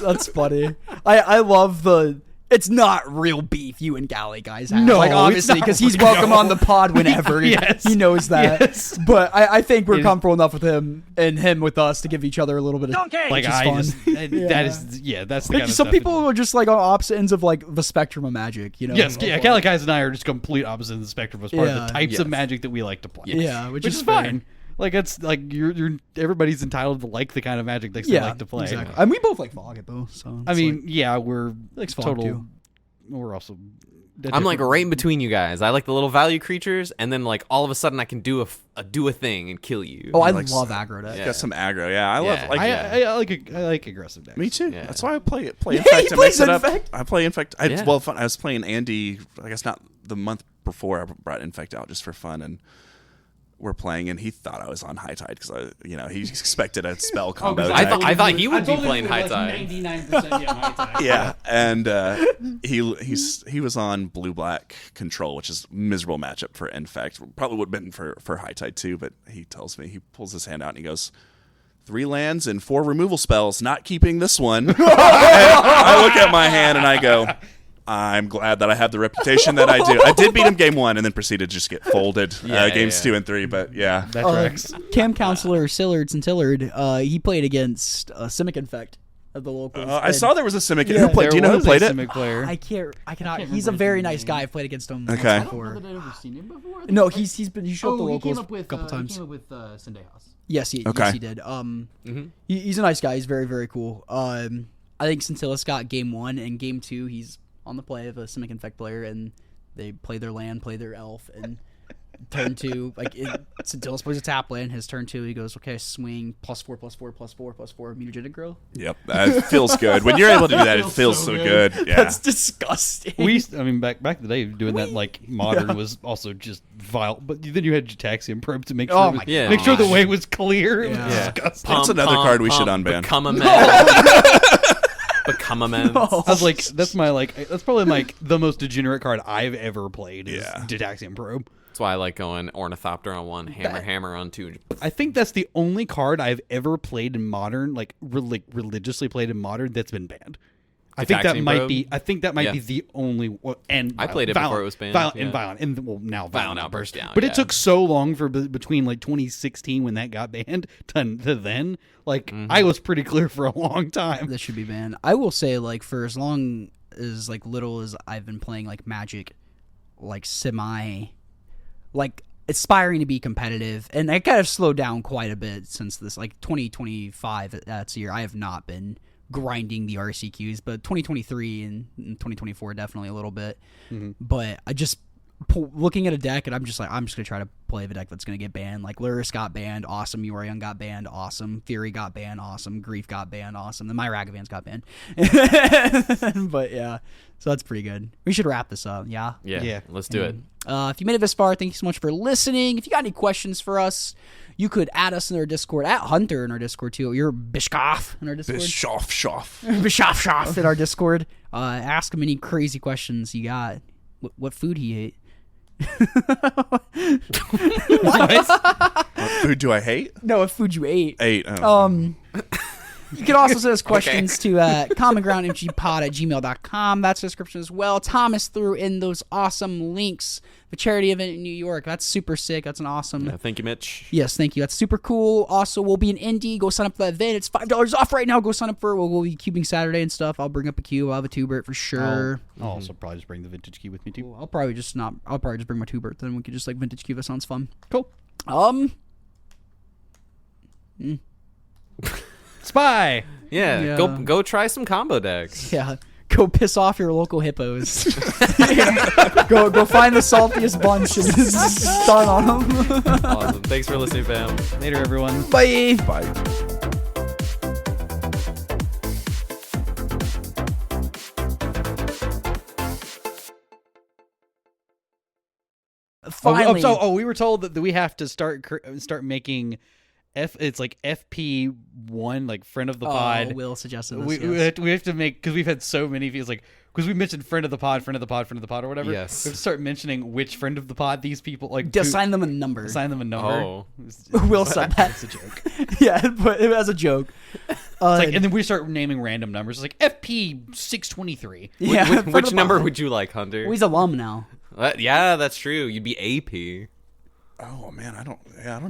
That's funny. I love the. It's not real beef you and Galley guys have. No, like obviously it's not because he's real. welcome on the pod whenever. Yes. He knows that. Yes. But I think we're It- comfortable enough with him and him with us to give each other a little bit of. Like which is I fun. just that is that's the Like, kind of some stuff people are just like on opposite ends of like the spectrum of Magic. You know. Yes, yeah, Calicais and I are just complete opposite of the spectrum as part of Yeah. the types of Yes. magic that we like to play. Yeah, which is fine. fair. Like it's like you're everybody's entitled to like the kind of magic they Yeah, like to play. exactly. And we both like Fog Hippo, so I mean, yeah, we're likes Fog total. too. We're also. I'm like right in between you guys. I like the little value creatures, and then all of a sudden I can do a thing and kill you. Oh, I like- love aggro deck. Yeah. Got some aggro. Yeah, I Yeah. love I like aggressive decks. Me too. Yeah. That's why I play he Infect to plays mix it up. Infect? I play Infect. Yeah. Well, fun. I was playing Andy. I guess not the month before I brought Infect out just for fun, and were playing, and he thought I was on High Tide because he expected a spell combo. I thought he would be playing High Tide. 99% High Tide. Yeah, and he was on Blue-Black Control, which is a miserable matchup for Infect. Probably would have been for High Tide too, but he tells me, he pulls his hand out and he goes, 3 lands and 4 removal spells, not keeping this one. And I look at my hand and I go, I'm glad that I have the reputation that I do. I did beat him game 1 and then proceeded to just get folded games 2 and 3, but yeah. That tracks. Camp Counselor Sillard he played against Simic Infect at the locals. I saw there was a Simic. Yeah. Who played? Do you know who played it? Simic player. I cannot. can't He's a remember very his nice name. guy. I've played against him Okay. once before. I've never seen him before. No, he showed up the he locals came up with a couple times. He came up with Sunday House. Yes, he did. He's a nice guy. He's very, very cool. I think Scintillas got game 1 and game 2. He's on the play of a Simic Infect player, and they play their land, play their elf, and turn 2, Scintillas plays a tap land. His turn 2, he goes, okay, swing +4/+4/+4/+4 mutagenic growth. Yep, it feels good when you're able to do that. It feels so good. Yeah. That's disgusting. Back in the day, doing that modern was also just vile. But then you had Gitaxian Probe to make sure, Oh my make sure the way was clear. It was Yeah. disgusting. That's another card we should unban. Become a man. Become a man. I was like, that's probably the most degenerate card I've ever played. Is Yeah. Gitaxian Probe. That's why I like going Ornithopter on 1, Hammer on 2. I think that's the only card I've ever played in Modern, religiously played in Modern, that's been banned. I think that Gitaxian might Probe? be. I think that might Yeah. be the only. And I played it Violent, before it was banned, Violent, yeah. and Violent, and now Violent Outburst down, But yeah. it took so long for between 2016 when that got banned to then. I was pretty clear for a long time. That should be banned. I will say, for as long as little as I've been playing Magic, semi, aspiring to be competitive, and I kind of slowed down quite a bit since this 2025. That's a year I have not been grinding the RCQs, but 2023 and 2024 definitely a little bit. But I just looking at a deck and I'm just gonna try to play a deck that's gonna get banned. Luris got banned, awesome. Yorion got banned, awesome. Fury got banned, awesome. Grief got banned, awesome. Then my Ragavans got banned. But yeah, so that's pretty good. We should wrap this up. Yeah. Yeah, let's do it. If you made it this far, thank you so much for listening. If you got any questions for us, you could add us in our Discord, at Hunter in our Discord too. You're Bishkoff in our Discord. Bischoff in our Discord. Ask him any crazy questions you got. What food he ate. What food do I hate? No, what food you ate. You can also send us questions to commongroundmgpod@gmail.com. That's the description as well. Thomas threw in those awesome links. The charity event in New York. That's super sick. That's an awesome. Thank you, Mitch. Yes, thank you. That's super cool. Also, we'll be in Indy. Go sign up for that event. It's $5 off right now. Go sign up for it. We'll be cubing Saturday and stuff. I'll bring up a cube. I'll have a two-bert for sure. I'll also probably just bring the vintage key with me too. I'll probably just bring my two-bert. Then we could just vintage cube. That sounds fun. Cool. Spy. Yeah, go try some combo decks. Yeah. Go piss off your local hippos. Go find the saltiest bunch and stun on them. Awesome. Thanks for listening, fam. Later, everyone. Bye. Bye. Finally. We were told that we have to start making it's FP1, friend of the pod. Will suggested this. We have to make, because we've had so many views, because we mentioned friend of the pod, or whatever. Yes. We have to start mentioning which friend of the pod these people assign them a number. Assign them a number. Oh. Will said that. It's a joke. Yeah, but it was a joke. And then we start naming random numbers. It's FP 623. Yeah, friend of Which the number pod. would you like, Hunter? Well, he's alum now. Yeah, that's true. You'd be AP. Oh man, I don't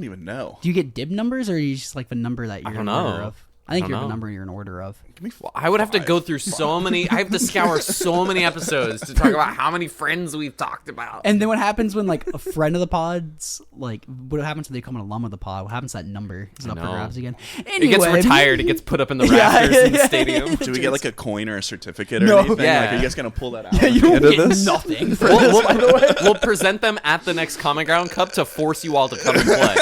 even know. Do you get dib numbers, or are you just the number that you're don't in know. order of? I think I you're don't the know. number you're in order of. Give me I would have to go through so many. I have to scour so many episodes to talk about how many friends we've talked about. And then what happens when a friend of the pod's what happens when they become an alum of the pod? What happens to that number? Is it up for know. grabs again? It gets Anyway. retired. It gets put up in the Yeah, rafters in the yeah. stadium. Do we get a coin or a certificate or No. anything? Yeah. Are you guys gonna pull that out? Yeah, at you the don't end of get this? nothing for this, by the way. We'll present them at the next Common Ground Cup to force you all to come and play.